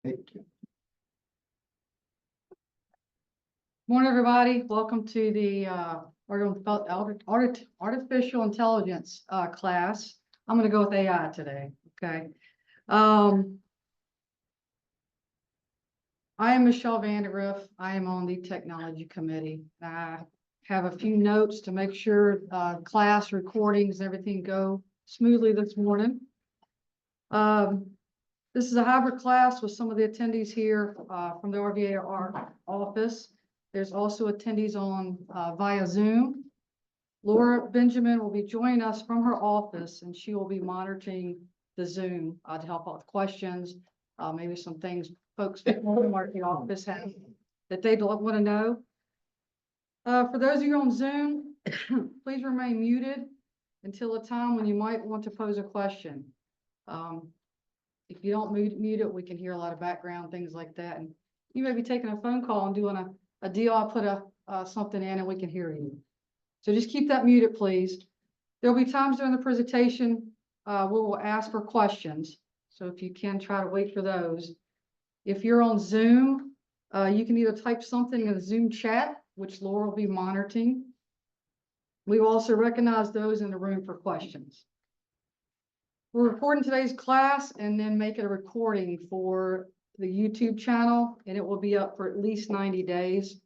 Thank you. Morning, everybody. Welcome to the artificial intelligence class. I'm going to go with AI today. Okay. I am Michelle Vandergriff. I am on the technology committee. I have a few notes to make sure class recordings and everything go smoothly this morning. This is a hybrid class with some of the attendees here from the RVAR office. There's also attendees on via Zoom. Laura Benjamin will be joining us from her office, and she will be monitoring the Zoom to help out with questions, maybe some things folks from the office have that they'd want to know. For those of you on Zoom, please remain muted until a time when you might want to pose a question. If you don't mute it, we can hear a lot of background, things like that. And you may be taking a phone call and doing a deal. I'll put something in and we can hear you. So just keep that muted, please. There'll be times during the presentation we will ask for questions. So if you can, try to wait for those. If you're on Zoom, you can either type something in the Zoom chat, which Laura will be monitoring. We will also recognize those in the room for questions. We're recording today's class and then make it a recording for the YouTube channel, and it will be up for at least 90 days.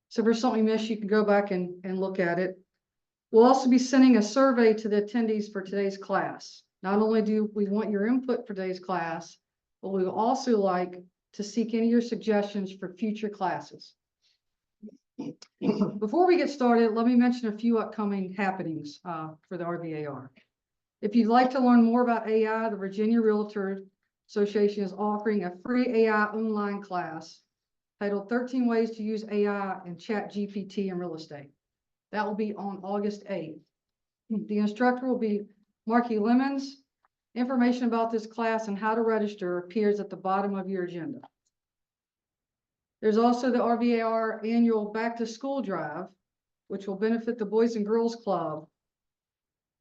So if there's something you missed, you can go back and look at it. We'll also be sending a survey to the attendees for today's class. Not only do we want your input for today's class, but we would also like to seek any of your suggestions for future classes. Before we get started, let me mention a few upcoming happenings for the RVAR. If you'd like to learn more about AI, the Virginia Realtor Association is offering a free AI online class titled 13 Ways to Use AI and Chat GPT in Real Estate. That will be on August 8th. The instructor will be Marky Lemons. Information about this class and how to register appears at the bottom of your agenda. There's also the RVAR annual Back to School Drive, which will benefit the Boys and Girls Club.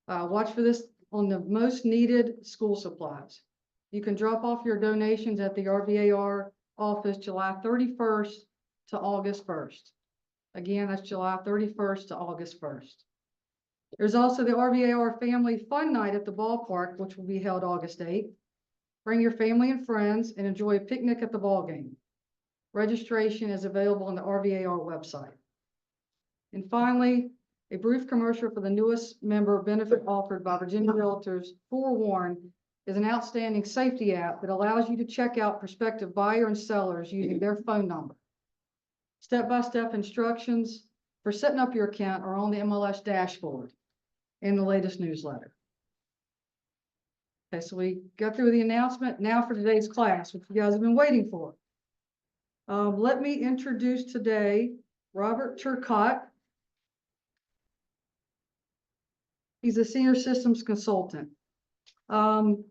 Watch for this on the most needed school supplies. You can drop off your donations at the RVAR office July 31st to August 1st. Again, that's July 31st to August 1st. There's also the RVAR Family Fun Night at the ballpark, which will be held August 8th. Bring your family and friends and enjoy a picnic at the ball game. Registration is available on the RVAR website. And finally, a brief commercial for the newest member benefit offered by Virginia Realtors, Forewarn, is an outstanding safety app that allows you to check out prospective buyer and sellers using their phone number. Step-by-step instructions for setting up your account are on the MLS dashboard in the latest newsletter. Okay, so we got through the announcement. Now for today's class, which you guys have been waiting for. Let me introduce today Robert Turcotte. He's a senior systems consultant.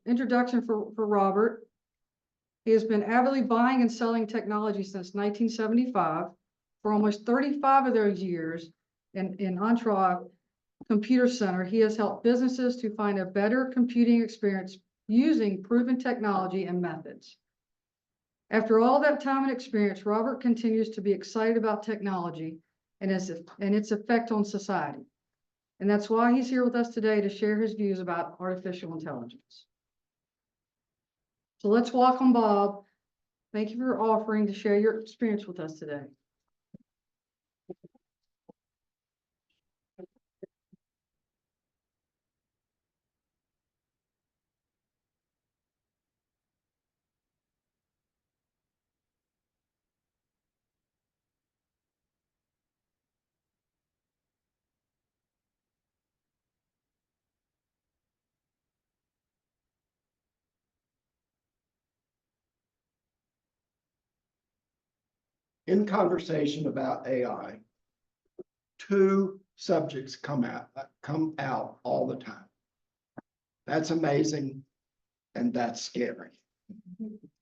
Introduction for Robert. He has been avidly buying and selling technology since 1975. For almost 35 of those years in Entre Computer Center, he has helped businesses to find a better computing experience using proven technology and methods. After all that time and experience, Robert continues to be excited about technology and its effect on society. And that's why he's here with us today to share his views about artificial intelligence. So let's welcome Bob. Thank you for offering to share your experience with us today. In conversation about AI, two subjects come out all the time. That's amazing, and that's scary.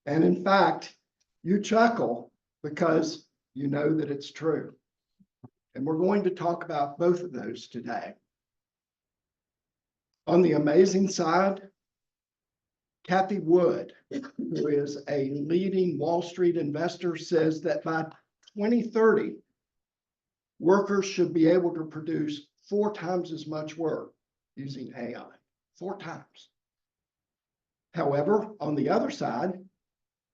And in fact, you chuckle because you know that it's true. And we're going to talk about both of those today. On the amazing side, Kathy Wood, who is a leading Wall Street investor, says that by 2030, workers should be able to produce 4 times as much work using AI, 4 times. However, on the other side,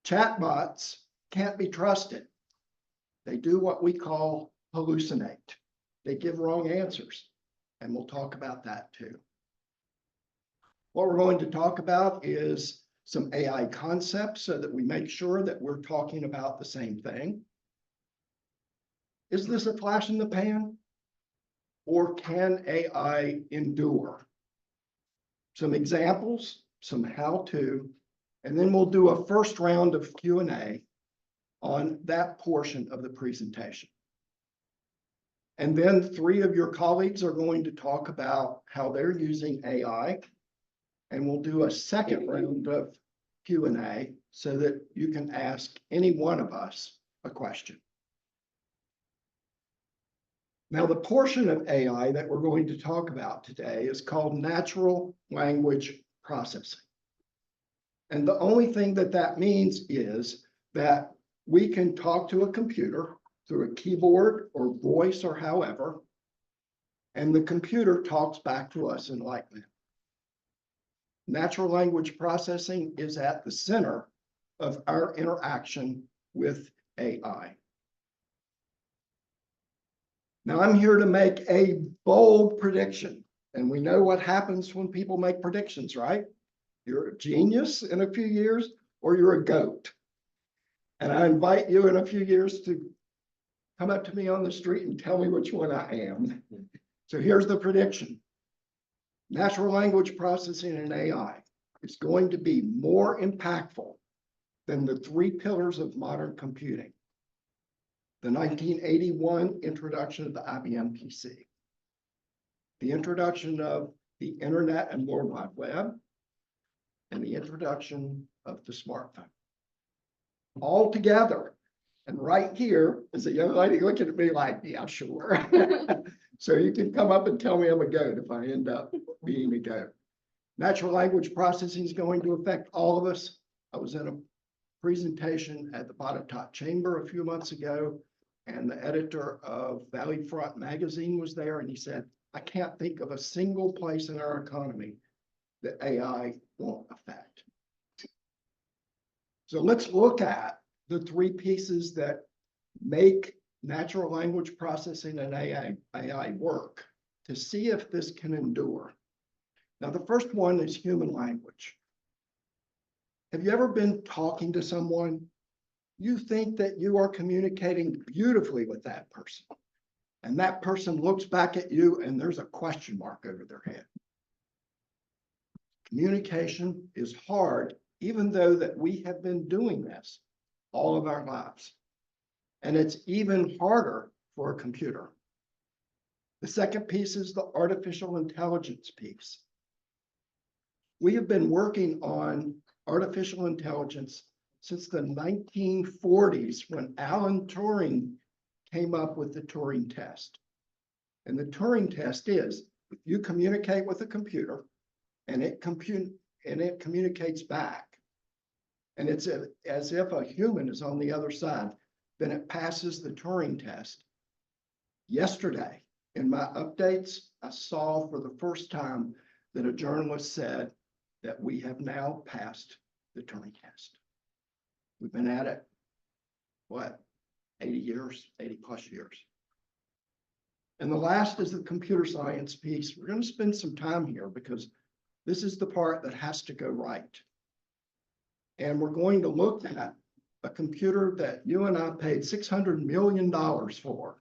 chatbots can't be trusted. They do what we call hallucinate. They give wrong answers, and we'll talk about that too. What we're going to talk about is some AI concepts so that we make sure that we're talking about the same thing. Is this a flash in the pan? Or can AI endure? Some examples, some how-to, and then we'll do a first round of Q&A on that portion of the presentation. And then 3 of your colleagues are going to talk about how they're using AI. And we'll do a second round of Q&A so that you can ask any one of us a question. Now, the portion of AI that we're going to talk about today is called natural language processing. And the only thing that that means is that we can talk to a computer through a keyboard or voice or however, and the computer talks back to us in like that. Natural language processing is at the center of our interaction with AI. Now, I'm here to make a bold prediction, and we know what happens when people make predictions, right? You're a genius in a few years, or you're a goat. And I invite you in a few years to come up to me on the street and tell me which one I am. So here's the prediction. Natural language processing and AI is going to be more impactful than the 3 pillars of modern computing. The 1981 introduction of the IBM PC, the introduction of the Internet and World Wide Web, and the introduction of the smartphone. All together. And right here is a young lady looking at me like, yeah, sure. So you can come up and tell me I'm a goat if I end up being a goat. Natural language processing is going to affect all of us. I was in a presentation at the Botetourt Chamber a few months ago, and the editor of Valley Front magazine was there, and he said, I can't think of a single place in our economy that AI won't affect. So let's look at the 3 pieces that make natural language processing and AI work to see if this can endure. Now, the first one is human language. Have you ever been talking to someone? You think that you are communicating beautifully with that person, and that person looks back at you and there's a question mark over their head. Communication is hard, even though that we have been doing this all of our lives. And it's even harder for a computer. The second piece is the artificial intelligence piece. We have been working on artificial intelligence since the 1940s when Alan Turing came up with the Turing test. And the Turing test is, if you communicate with a computer and it communicates back, and it's as if a human is on the other side, then it passes the Turing test. Yesterday, in my updates, I saw for the first time that a journalist said that we have now passed the Turing test. We've been at it, what, 80 years, 80 plus years. And the last is the computer science piece. We're going to spend some time here because this is the part that has to go right. And we're going to look at a computer that you and I paid $600 million for.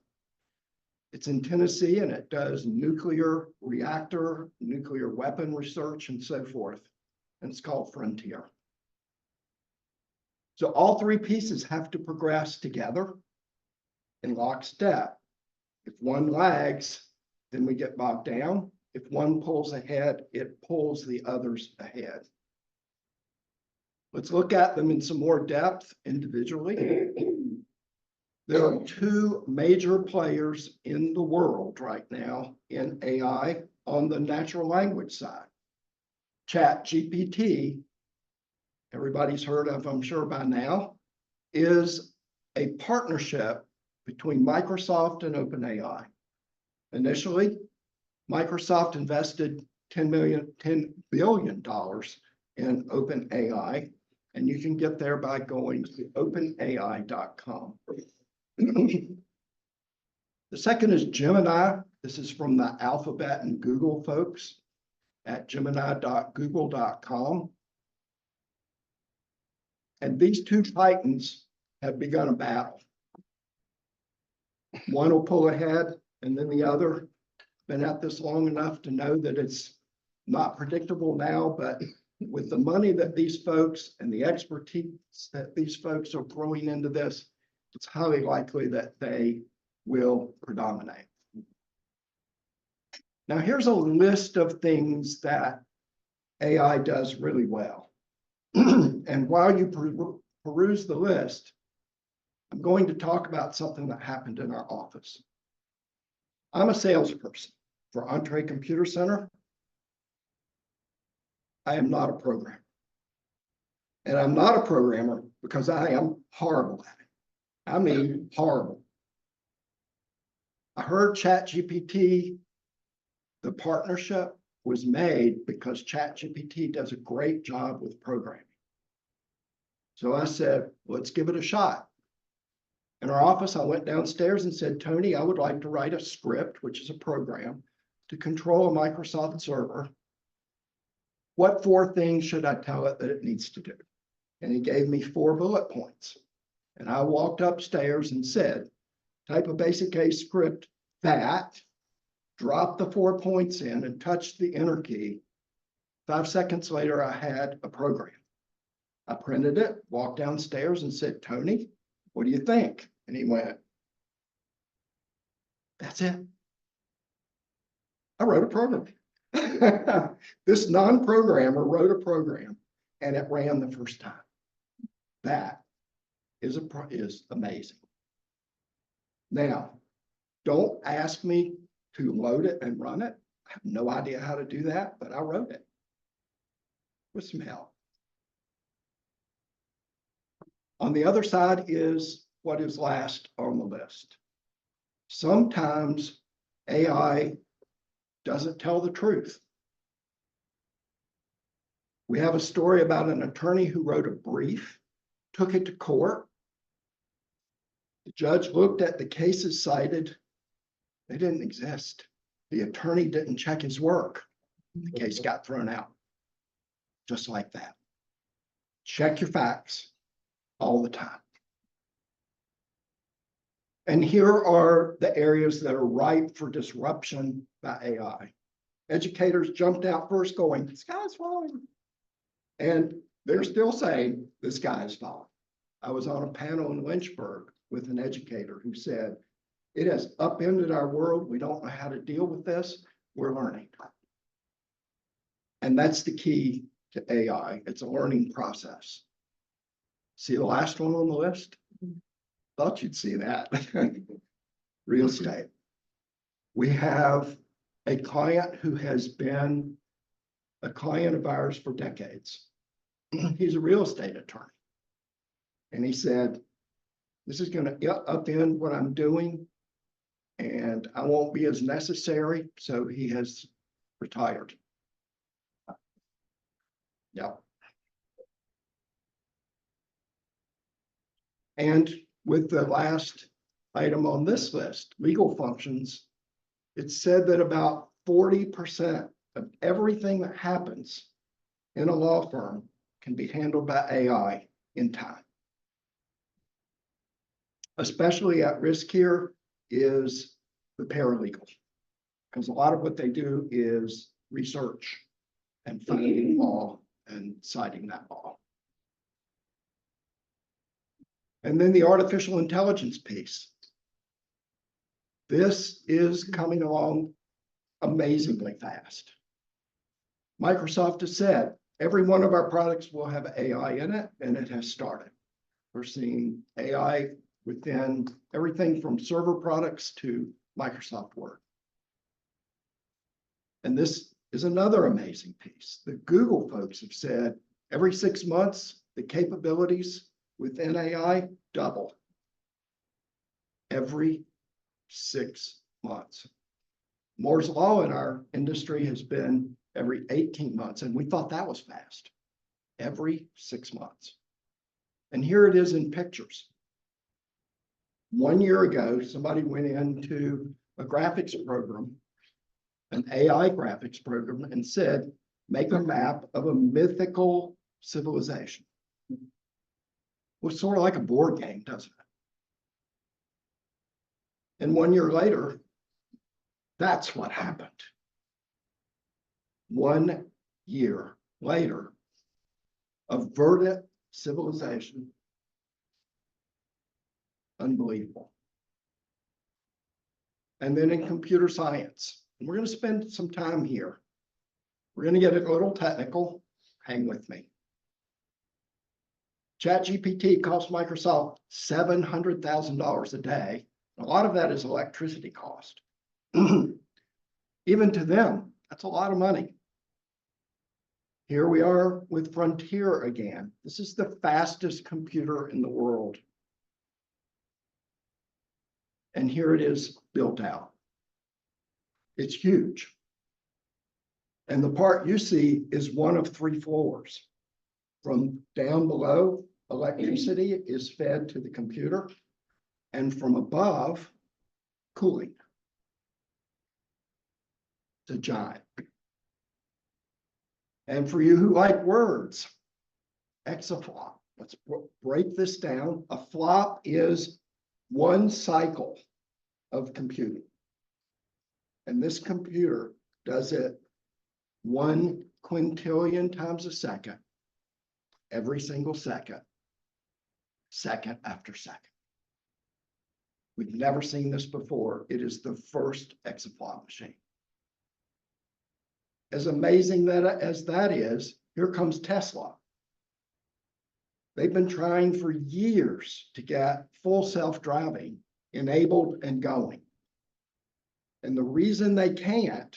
It's in Tennessee and it does nuclear reactor, nuclear weapon research and so forth. And it's called Frontier. So all 3 pieces have to progress together in lockstep. If one lags, then we get bogged down. If one pulls ahead, it pulls the others ahead. Let's look at them in some more depth individually. There are 2 major players in the world right now in AI on the natural language side. ChatGPT everybody's heard of, I'm sure by now, is a partnership between Microsoft and OpenAI. Initially, Microsoft invested $10 billion in OpenAI, and you can get there by going to openai.com. The second is Gemini. This is from the Alphabet and Google folks at gemini.google.com. And these two titans have begun a battle. One will pull ahead, and then the other. Been at this long enough to know that it's not predictable now, but with the money that these folks and the expertise that these folks are throwing into this, it's highly likely that they will predominate. Now, here's a list of things that AI does really well. And while you peruse the list, I'm going to talk about something that happened in our office. I'm a salesperson for Entre Computer Center. I am not a programmer. And I'm not a programmer because I am horrible at it. I mean, horrible. I heard ChatGPT, the partnership was made because ChatGPT does a great job with programming. So I said, let's give it a shot. In our office, I went downstairs and said, Tony, I would like to write a script, which is a program, to control a Microsoft server. What 4 things should I tell it that it needs to do? And he gave me 4 bullet points. And I walked upstairs and said, type a basic A script that, drop the 4 points in and touch the enter key. 5 seconds later, I had a program. I printed it, walked downstairs and said, Tony, what do you think? And he went, that's it. I wrote a program. This non-programmer wrote a program and it ran the first time. That is amazing. Now, don't ask me to load it and run it. I have no idea how to do that, but I wrote it with some help. On the other side is what is last on the list. Sometimes AI doesn't tell the truth. We have a story about an attorney who wrote a brief, took it to court. The judge looked at the cases cited. They didn't exist. The attorney didn't check his work. The case got thrown out. Just like that. Check your facts all the time. And here are the areas that are ripe for disruption by AI. Educators jumped out first going, the sky's falling. And they're still saying the sky is falling. I was on a panel in Lynchburg with an educator who said, it has upended our world. We don't know how to deal with this. We're learning. And that's the key to AI. It's a learning process. See the last one on the list? Thought you'd see that. Real estate. We have a client who has been a client of ours for decades. He's a real estate attorney. And he said, this is going to upend what I'm doing and I won't be as necessary. So he has retired. Yeah. And with the last item on this list, legal functions, it's said that about 40% of everything that happens in a law firm can be handled by AI in time. Especially at risk here is the paralegals, because a lot of what they do is research and finding law and citing that law. And then the artificial intelligence piece. This is coming along amazingly fast. Microsoft has said every one of our products will have AI in it, and it has started. We're seeing AI within everything from server products to Microsoft Word. And this is another amazing piece. The Google folks have said Every 6 months, the capabilities within AI double. Every 6 months. Moore's law in our industry has been every 18 months, and we thought that was fast. Every 6 months. And here it is in pictures. 1 year ago, somebody went into a graphics program, an AI graphics program, and said, make a map of a mythical civilization. It was sort of like a board game, doesn't it? And 1 year later, that's what happened. 1 year later, a verdant civilization. Unbelievable. And then in computer science, and we're going to spend some time here. We're going to get a little technical. Hang with me. ChatGPT costs Microsoft $700,000 a day. A lot of that is electricity cost. Even to them, that's a lot of money. Here we are with Frontier again. This is the fastest computer in the world. And here it is built out. It's huge. And the part you see is one of 3 floors. From down below, electricity is fed to the computer, and from above, cooling. It's a giant. And for you who like words, exaflop. Let's break this down. A flop is 1 cycle of computing. And this computer does it 1 quintillion times a second, every single second, second after second. We've never seen this before. It is the first exaflop machine. As amazing as that is, here comes Tesla. They've been trying for years to get full self-driving enabled and going. And the reason they can't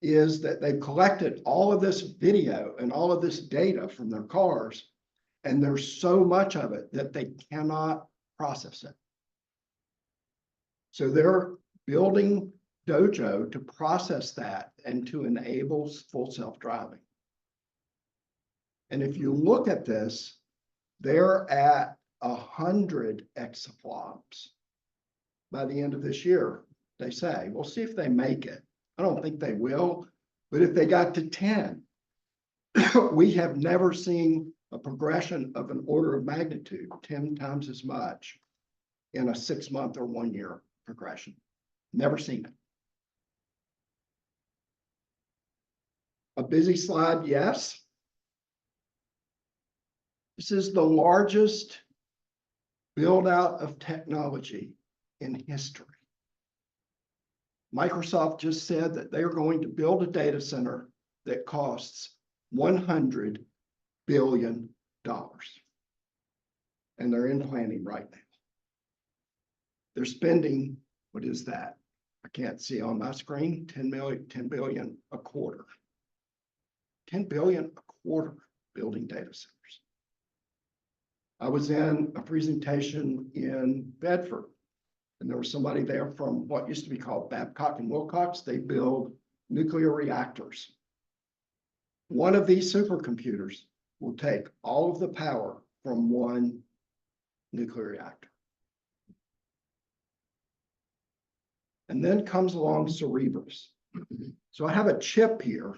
is that they've collected all of this video and all of this data from their cars, and there's so much of it that they cannot process it. So they're building Dojo to process that and to enable full self-driving. And if you look at this, they're at 100 exaflops by the end of this year, they say. We'll see if they make it. I don't think they will, but if they got to 10, we have never seen a progression of an order of magnitude, 10 times as much in a 6-month or 1 year progression. Never seen it. A busy slide, yes. This is the largest build out of technology in history. Microsoft just said that they are going to build a data center that costs $100 billion. And they're in planning right now. They're spending, what is that? I can't see on my screen, 10 billion a quarter. 10 billion a quarter building data centers. I was in a presentation in Bedford, and there was somebody there from what used to be called Babcock and Wilcox. They build nuclear reactors. One of these supercomputers will take all of the power from one nuclear reactor. And then comes along Cerebras. So I have a chip here,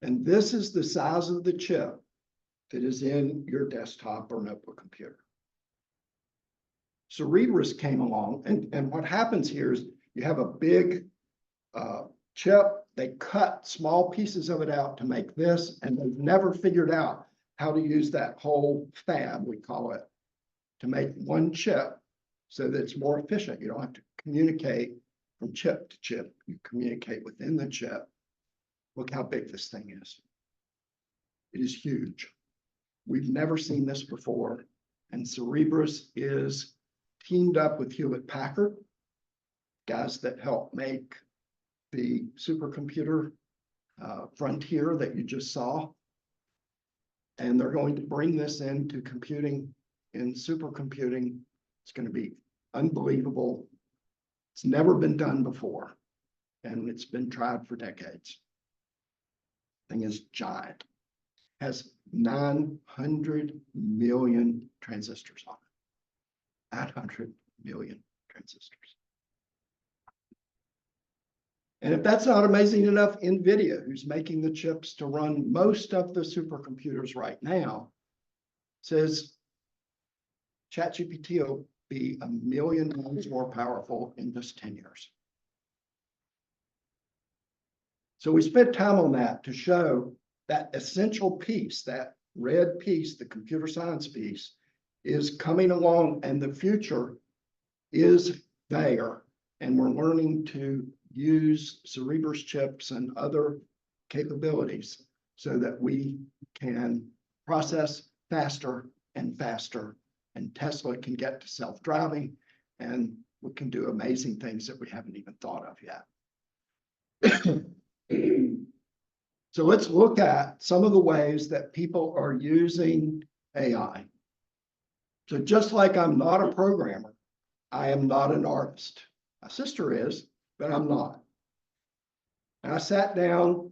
and this is the size of the chip that is in your desktop or notebook computer. Cerebras came along, and what happens here is you have a big chip. They cut small pieces of it out to make this, and they've never figured out how to use that whole fab, we call it, to make one chip so that it's more efficient. You don't have to communicate from chip to chip. You communicate within the chip. Look how big this thing is. It is huge. We've never seen this before. And Cerebras is teamed up with Hewlett Packard, guys that help make the supercomputer Frontier that you just saw. And they're going to bring this into computing, in supercomputing. It's going to be unbelievable. It's never been done before, and it's been tried for decades. Thing is giant. Has 900 million transistors on it. 900 million transistors. And if that's not amazing enough, NVIDIA, who's making the chips to run most of the supercomputers right now, says ChatGPT will be 1 million times more powerful in just 10 years. So we spent time on that to show that essential piece, that red piece, the computer science piece, is coming along, and the future is there. And we're learning to use Cerebrus chips and other capabilities so that we can process faster and faster, and Tesla can get to self-driving, and we can do amazing things that we haven't even thought of yet. So let's look at some of the ways that people are using AI. So just like I'm not a programmer, I am not an artist. My sister is, but I'm not. And I sat down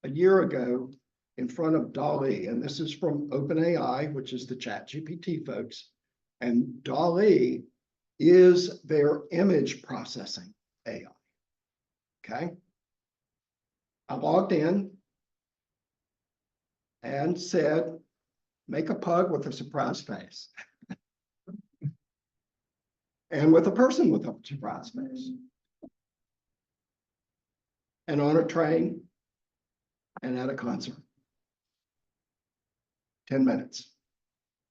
a year ago in front of DALL-E, and this is from OpenAI, which is the ChatGPT folks. And DALL-E is their image processing AI. Okay. I logged in and said, make a pug with a surprise face. And with a person with a surprise face. And on a train and at a concert. 10 minutes.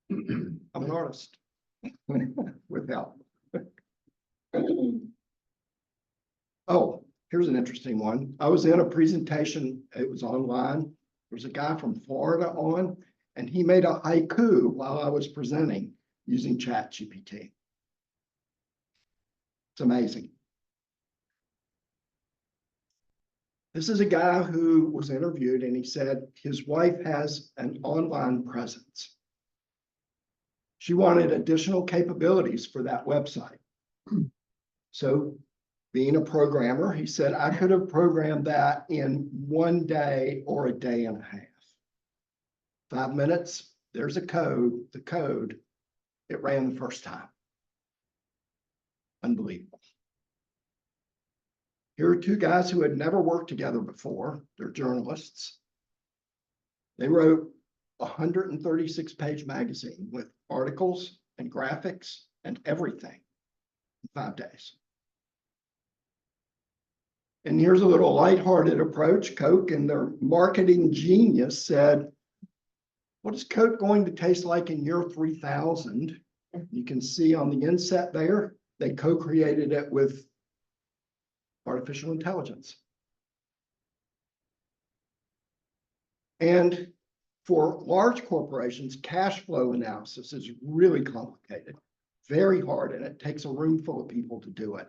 I'm an artist with help. Oh, here's an interesting one. I was in a presentation, it was online. There was a guy from Florida on, and he made a haiku while I was presenting using ChatGPT. It's amazing. This is a guy who was interviewed, and he said his wife has an online presence. She wanted additional capabilities for that website. So being a programmer, he said, I could have programmed that in 1 day or a day and a half. 5 minutes, there's a code, the code, it ran the first time. Unbelievable. Here are two guys who had never worked together before. They're journalists. They wrote a 136-page magazine with articles and graphics and everything in 5 days. And here's a little lighthearted approach. Coke and their marketing genius said, what is Coke going to taste like in year 3000? You can see on the inset there, they co-created it with artificial intelligence. And for large corporations, cash flow analysis is really complicated, very hard, and it takes a room full of people to do it.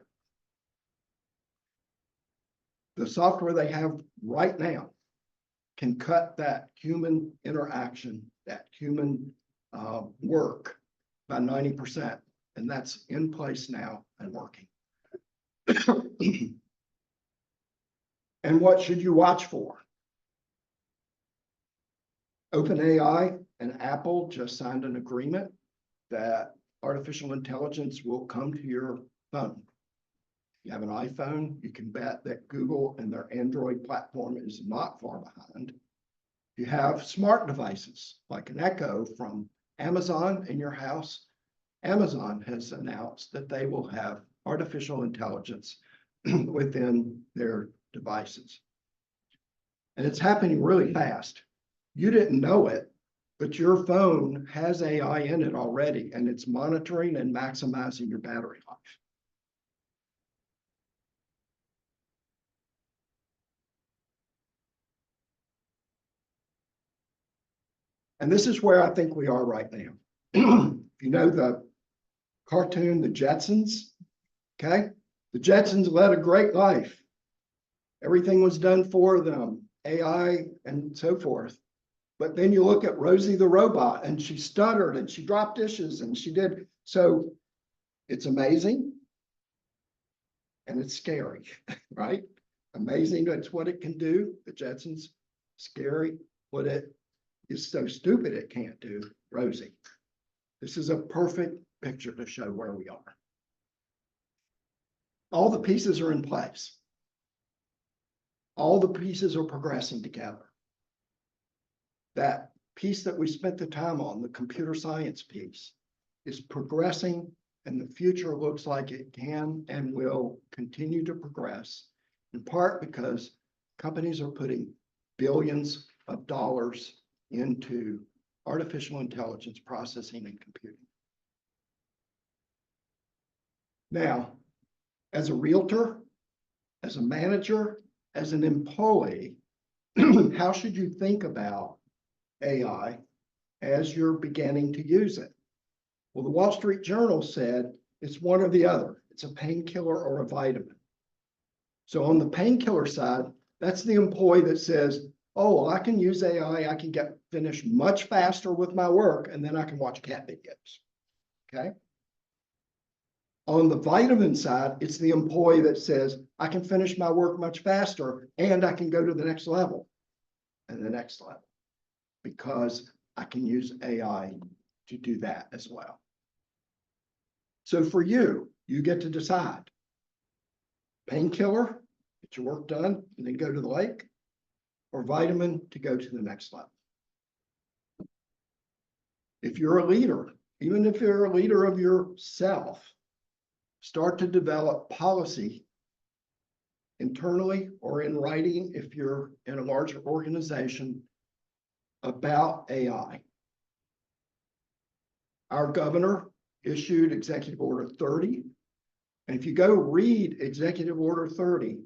The software they have right now can cut that human interaction, that human work by 90%, and that's in place now and working. And what should you watch for? OpenAI and Apple just signed an agreement that artificial intelligence will come to your phone. You have an iPhone, you can bet that Google and their Android platform is not far behind. You have smart devices like an Echo from Amazon in your house. Amazon has announced that they will have artificial intelligence within their devices. And it's happening really fast. You didn't know it, but your phone has AI in it already, and it's monitoring and maximizing your battery life. And this is where I think we are right now. If you know the cartoon, The Jetsons, okay? The Jetsons led a great life. Everything was done for them, AI and so forth. But then you look at Rosie the robot and she stuttered and she dropped dishes and she did. So it's amazing. And it's scary, right? Amazing. That's what it can do. The Jetsons, scary. What it is so stupid it can't do, Rosie. This is a perfect picture to show where we are. All the pieces are in place. All the pieces are progressing together. That piece that we spent the time on, the computer science piece, is progressing, and the future looks like it can and will continue to progress, in part because companies are putting billions of dollars into artificial intelligence processing and computing. Now, as a realtor, as a manager, as an employee, how should you think about AI as you're beginning to use it? Well, the Wall Street Journal said it's one or the other. It's a painkiller or a vitamin. So on the painkiller side, that's the employee that says, oh, well, I can use AI. I can get finished much faster with my work, and then I can watch cat videos. Okay. On the vitamin side, it's the employee that says, I can finish my work much faster and I can go to the next level and the next level because I can use AI to do that as well. So for you, you get to decide. Painkiller, get your work done and then go to the lake, or vitamin to go to the next level. If you're a leader, even if you're a leader of yourself, start to develop policy internally or in writing if you're in a larger organization about AI. Our governor issued Executive Order 30. And if you go read Executive Order 30,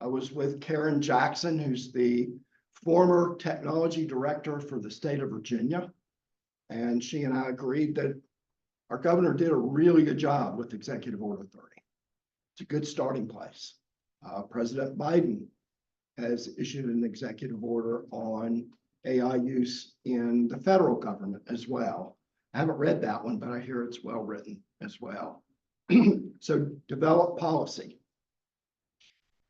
I was with Karen Jackson, who's the former technology director for the state of Virginia. And she and I agreed that our governor did a really good job with Executive Order 30. It's a good starting place. President Biden has issued an executive order on AI use in the federal government as well. I haven't read that one, but I hear it's well written as well. So develop policy.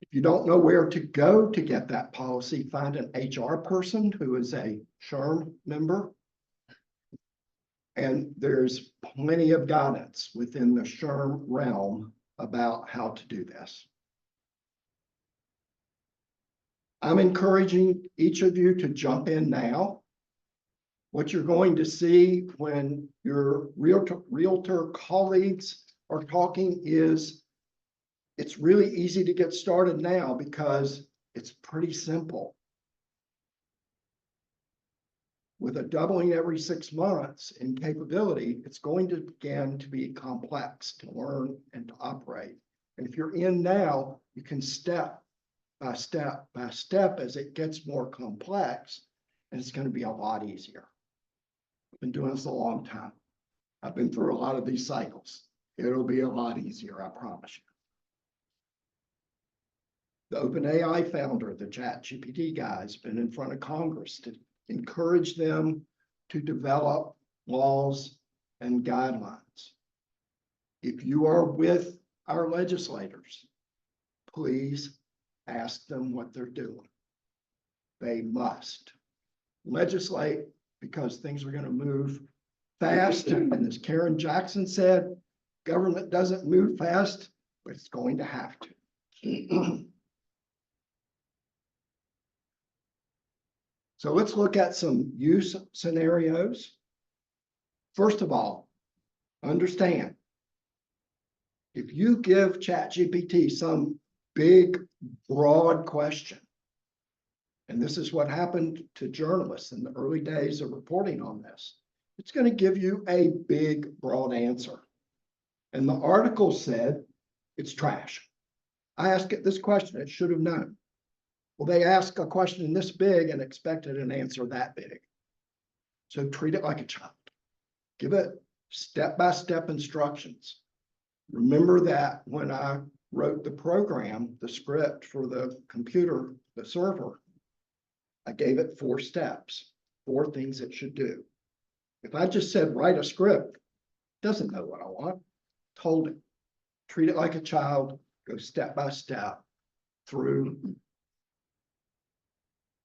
If you don't know where to go to get that policy, find an HR person who is a SHRM member. And there's plenty of guidance within the SHRM realm about how to do this. I'm encouraging each of you to jump in now. What you're going to see when your realtor colleagues are talking is it's really easy to get started now because it's pretty simple. With a doubling every 6 months in capability, it's going to begin to be complex to learn and to operate. And if you're in now, you can step by step by step as it gets more complex, and it's going to be a lot easier. I've been doing this a long time. I've been through a lot of these cycles. It'll be a lot easier, I promise you. The OpenAI founder, the ChatGPT guy, has been in front of Congress to encourage them to develop laws and guidelines. If you are with our legislators, please ask them what they're doing. They must legislate because things are going to move fast. And as Karen Jackson said, government doesn't move fast, but it's going to have to. So let's look at some use scenarios. First of all, understand, if you give ChatGPT some big, broad question, and this is what happened to journalists in the early days of reporting on this, it's going to give you a big, broad answer. And the article said it's trash. I asked it this question, it should have known. Well, they asked a question this big and expected an answer that big. So treat it like a child. Give it step-by-step instructions. Remember that when I wrote the program, the script for the computer, the server, I gave it 4 steps. 4 things it should do. If I just said, write a script, it doesn't know what I want. Told it, treat it like a child, go step by step through.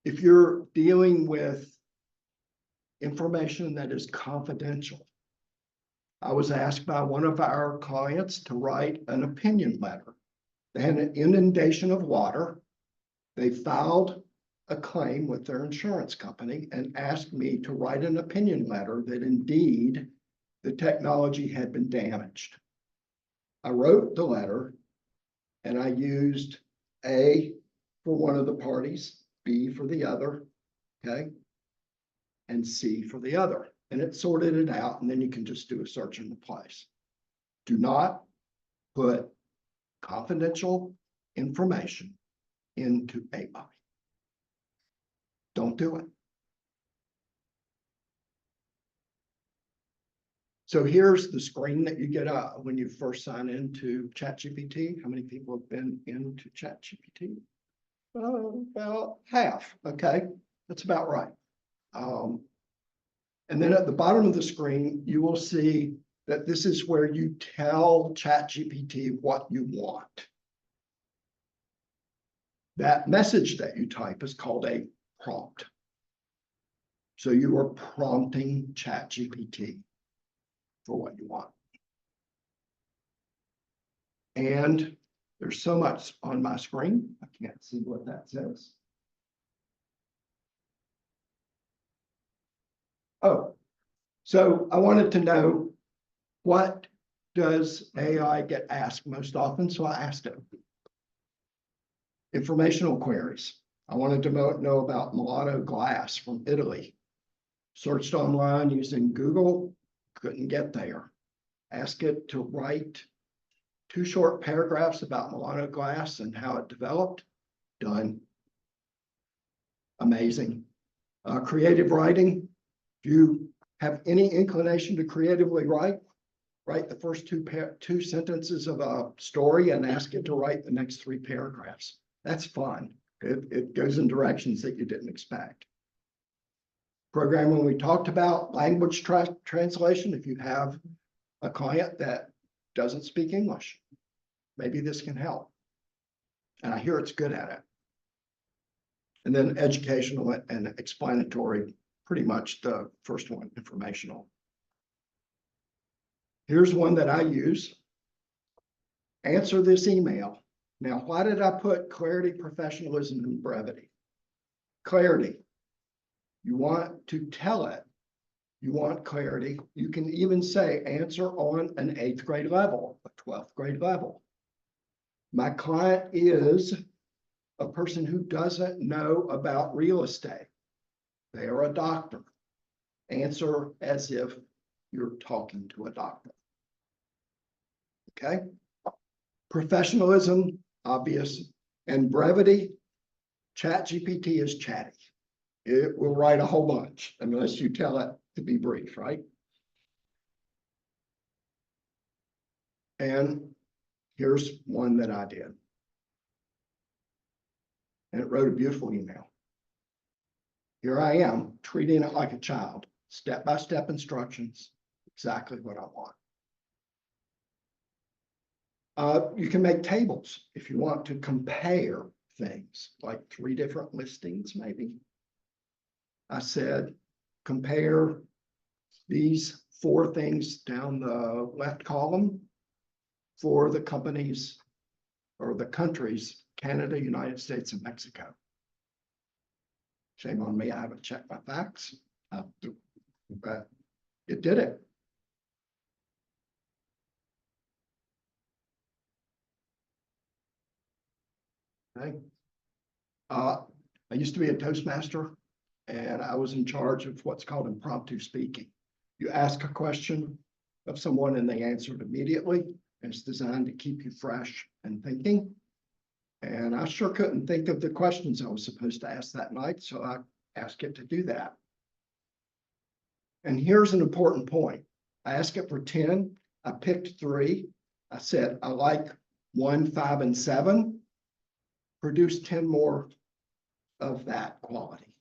If you're dealing with information that is confidential, I was asked by one of our clients to write an opinion letter. They had an inundation of water. They filed a claim with their insurance company and asked me to write an opinion letter that indeed the technology had been damaged. I wrote the letter and I used A for one of the parties, B for the other, okay, and C for the other. And it sorted it out, and then you can just do a search and replace. Do not put confidential information into AI. Don't do it. So here's the screen that you get when you first sign into ChatGPT. How many people have been into ChatGPT? About half. Okay, that's about right. And then at the bottom of the screen, you will see that this is where you tell ChatGPT what you want. That message that you type is called a prompt. So you are prompting ChatGPT for what you want. And there's so much on my screen, I can't see what that says. Oh, so I wanted to know, what does AI get asked most often? So I asked it. Informational queries. I wanted to know about mulatto glass from Italy. Searched online using Google, couldn't get there. Ask it to write 2 short paragraphs about mulatto glass and how it developed. Done. Amazing. Creative writing. If you have any inclination to creatively write the first 2 sentences of a story and ask it to write the next 3 paragraphs. That's fun. It goes in directions that you didn't expect. Programming we talked about, language translation. If you have a client that doesn't speak English, maybe this can help. And I hear it's good at it. And then educational and explanatory, pretty much the first one, informational. Here's one that I use. Answer this email. Now, why did I put clarity, professionalism, and brevity? Clarity. You want to tell it. You want clarity. You can even say answer on an 8th grade level, a 12th grade level. My client is a person who doesn't know about real estate. They are a doctor. Answer as if you're talking to a doctor. Okay? Professionalism, obvious, and brevity. ChatGPT is chatty. It will write a whole bunch unless you tell it to be brief, right? And here's one that I did. And it wrote a beautiful email. Here I am, treating it like a child, step-by-step instructions, exactly what I want. You can make tables if you want to compare things, like 3 different listings, maybe. I said, compare these 4 things down the left column for the companies or the countries, Canada, United States, and Mexico. Shame on me, I haven't checked my facts, but it did it. Okay. I used to be a Toastmaster, and I was in charge of what's called impromptu speaking. You ask a question of someone and they answered immediately, and it's designed to keep you fresh and thinking. And I sure couldn't think of the questions I was supposed to ask that night, so I asked it to do that. And here's an important point. I asked it for 10. I picked 3. I said, I like 1, 5, and 7. Produce 10 more of that quality.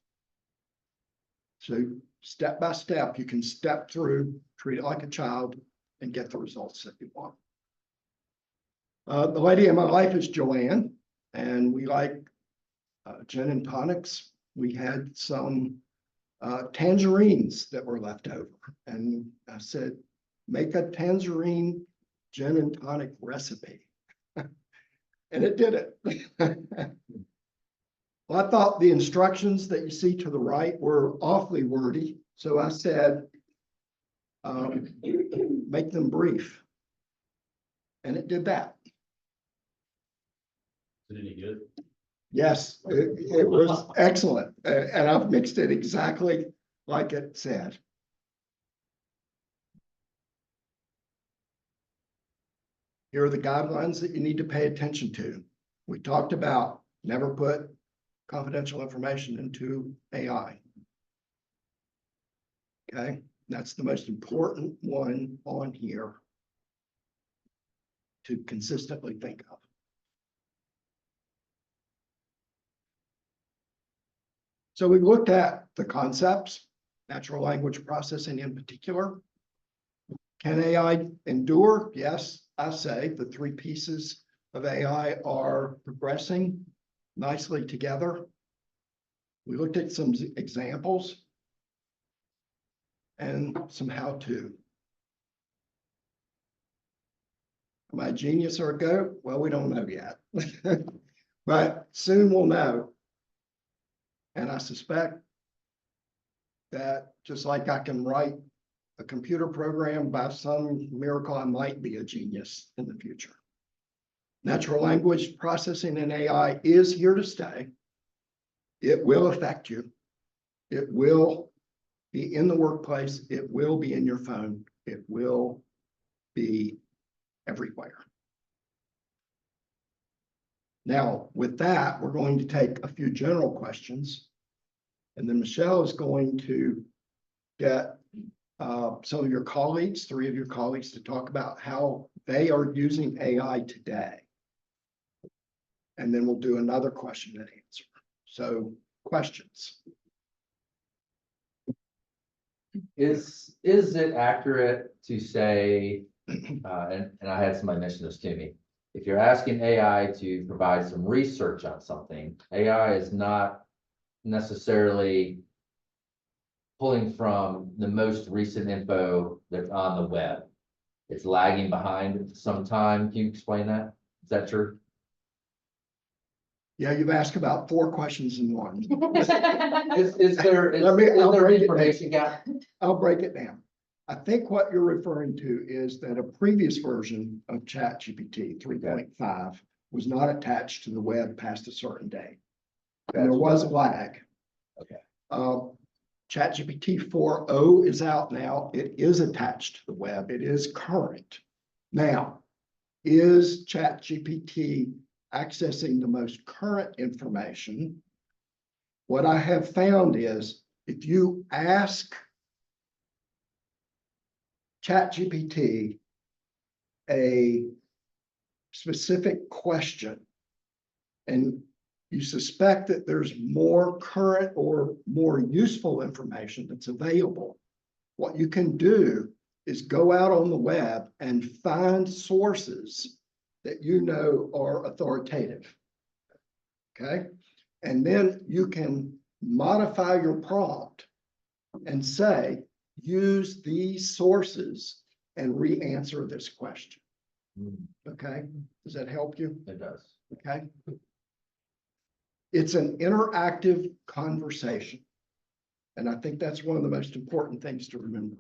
So step by step, you can step through, treat it like a child, and get the results that you want. The lady in my life is Joanne, and we like gin and tonics. We had some tangerines that were left over, and I said, make a tangerine gin and tonic recipe. And it did it. Well, I thought the instructions that you see to the right were awfully wordy, so I said, make them brief. And it did that. Is it any good? Yes, it was excellent, and I've mixed it exactly like it said. Here are the guidelines that you need to pay attention to. We talked about never put confidential information into AI. Okay, that's the most important one on here to consistently think of. So we looked at the concepts, natural language processing in particular. Can AI endure? Yes, I say the three pieces of AI are progressing nicely together. We looked at some examples and some how-to. Am I a genius or a goat? Well, we don't know yet, but soon we'll know. And I suspect that just like I can write a computer program, by some miracle, I might be a genius in the future. Natural language processing in AI is here to stay. It will affect you. It will be in the workplace. It will be in your phone. It will be everywhere. Now, with that, we're going to take a few general questions, and then Michelle is going to get some of your colleagues, 3 of your colleagues, to talk about how they are using AI today. And then we'll do another question and answer. So, questions? Is it accurate to say, and I had somebody mention this to me, if you're asking AI to provide some research on something, AI is not necessarily pulling from the most recent info that's on the web. It's lagging behind some time. Can you explain that? Is that true? Yeah, you've asked about 4 questions in one. Is there an information gap? I'll break it down. I think what you're referring to is that a previous version of ChatGPT 3.5 was not attached to the web past a certain date. And there was a lag. Okay. ChatGPT 4.0 is out now. It is attached to the web. It is current. Now, is ChatGPT accessing the most current information? What I have found is if you ask ChatGPT a specific question and you suspect that there's more current or more useful information that's available, what you can do is go out on the web and find sources that you know are authoritative. Okay, and then you can modify your prompt and say, use these sources and re-answer this question. Okay, does that help you? It does. Okay. It's an interactive conversation. And I think that's one of the most important things to remember.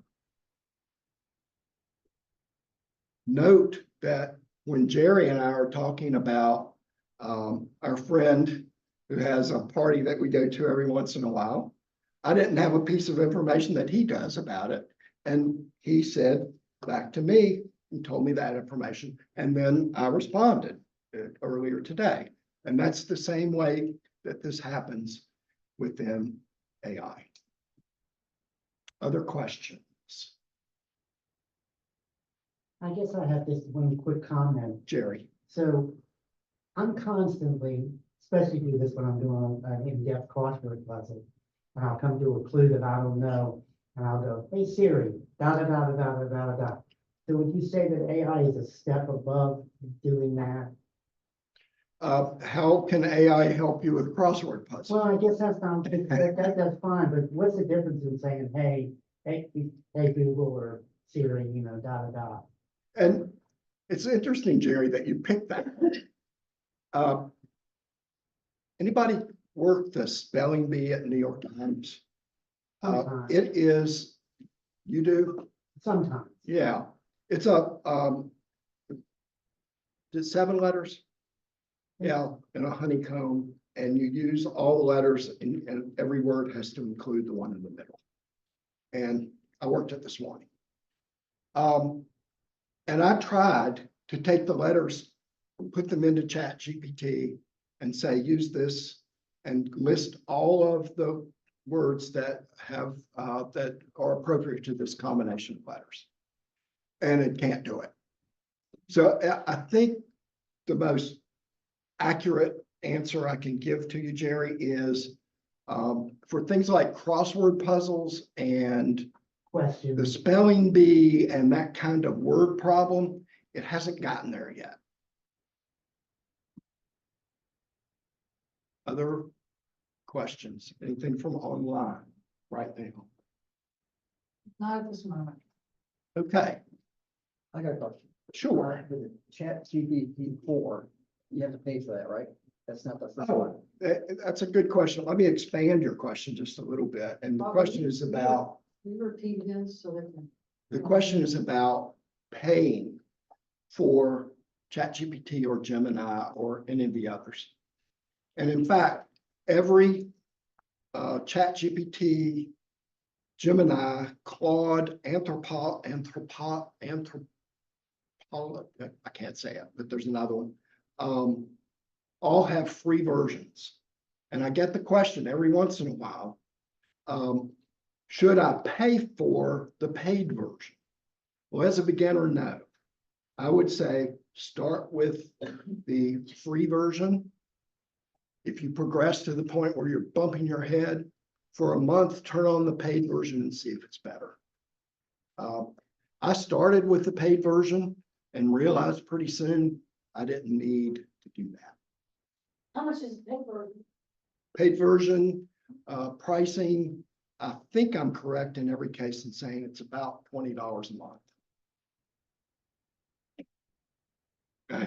Note that when Jerry and I are talking about our friend who has a party that we go to every once in a while, I didn't have a piece of information that he does about it. And he said back to me and told me that information. And then I responded earlier today. And that's the same way that this happens within AI. Other questions? I guess I have this one quick comment. Jerry? So I'm constantly, especially do this when I'm doing an in-depth crossword puzzle, and I'll come to a clue that I don't know, and I'll go, hey Siri, da da da da da da da da. Da. So would you say that AI is a step above doing that? How can AI help you with crossword puzzles? Well, I guess that's not, that's fine, but what's the difference in saying, hey Google or Siri, you know, da da da? And it's interesting, Jerry, that you picked that. Anybody work the spelling bee at New York Times? Sometimes. It is, you do? Sometimes. Yeah, it's a, it's 7 letters. Yeah, in a honeycomb, and you use all the letters and every word has to include the one in the middle. And I worked it this morning. And I tried to take the letters, put them into ChatGPT and say, use this and list all of the words that have, that are appropriate to this combination of letters. And it can't do it. So I think the most accurate answer I can give to you, Jerry, is for things like crossword puzzles and the Question. spelling bee and that kind of word problem, it hasn't gotten there yet. Other questions? Anything from online right now? Not at this moment. Okay, I got a question. sure. With the Chat GPT 4, you have to pay for that, right? That's not the first Oh, one. that's a good question. Let me expand your question just a little bit. And the question is about, Can you repeat again so they can? the question is about paying for ChatGPT or Gemini or any of the others. And in fact, every ChatGPT, Gemini, Claude, I can't say it, but there's another one, all have free versions. And I get the question every once in a while, should I pay for the paid version? Well, as a beginner, no. I would say start with the free version. If you progress to the point where you're bumping your head for a month, turn on the paid version and see if it's better. I started with the paid version and realized pretty soon I didn't need to do that. How much is it for? Paid version, pricing, I think I'm correct in every case in saying it's about $20 a month.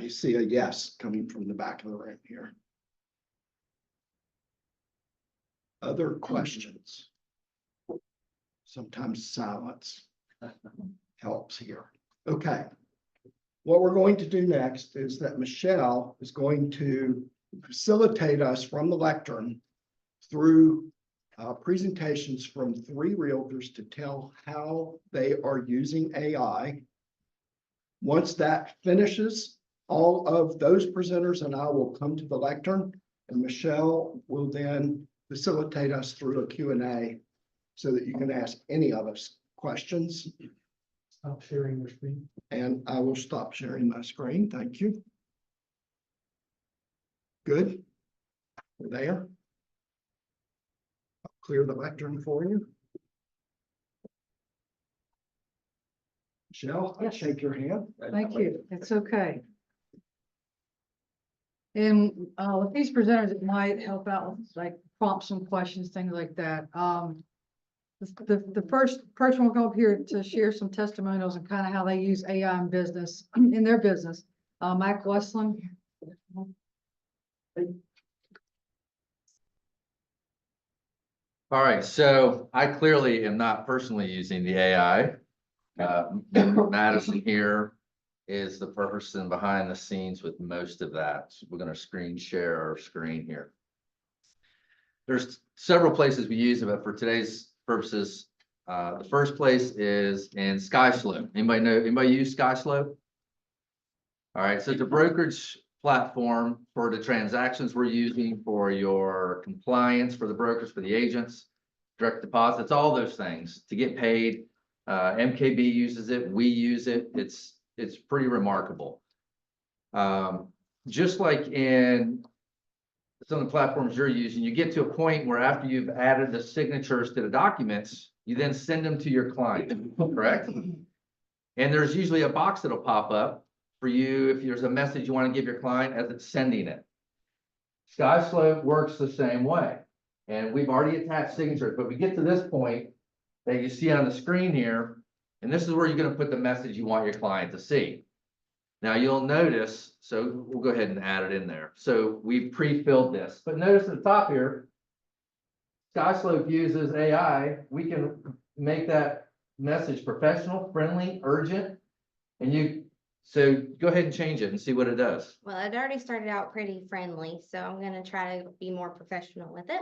You see a yes coming from the back of the room here. Other questions? Sometimes silence helps here. Okay. What we're going to do next is that Michelle is going to facilitate us from the lectern through presentations from 3 realtors to tell how they are using AI. Once that finishes, all of those presenters and I will come to the lectern, and Michelle will then facilitate us through a Q&A so that you can ask any of us questions. Stop sharing your screen. And I will stop sharing my screen. Thank you. Good. We're there. I'll clear the lectern for you. Michelle, I Yes. shake your hand. Thank you. It's okay. And with these presenters, it might help out with like prompt some questions, things like that. The first person will come up here to share some testimonials and kind of how they use AI in business, in their business. Mike Westland. All right, so I clearly am not personally using the AI. Madison here is the person behind the scenes with most of that. So we're going to screen share our screen here. There's several places we use it, but for today's purposes, the first place is in SkySlope. Anybody use SkySlope? All right, so it's a brokerage platform for the transactions we're using for your compliance, for the brokers, for the agents, direct deposits, all those things to get paid. MKB uses it, we use it. It's pretty remarkable. Just like in some of the platforms you're using, you get to a point where after you've added the signatures to the documents, you then send them to your client, correct? And there's usually a box that'll pop up for you if there's a message you want to give your client as it's sending it. SkySlope works the same way. And we've already attached signatures, but we get to this point that you see on the screen here, and this is where you're going to put the message you want your client to see. Now you'll notice, so we'll go ahead and add it in there. So we've pre-filled this, but notice at the top here, SkySlope uses AI. We can make that message professional, friendly, urgent, and so go ahead and change it and see what it does. Well, it already started out pretty friendly, so I'm gonna try to be more professional with it.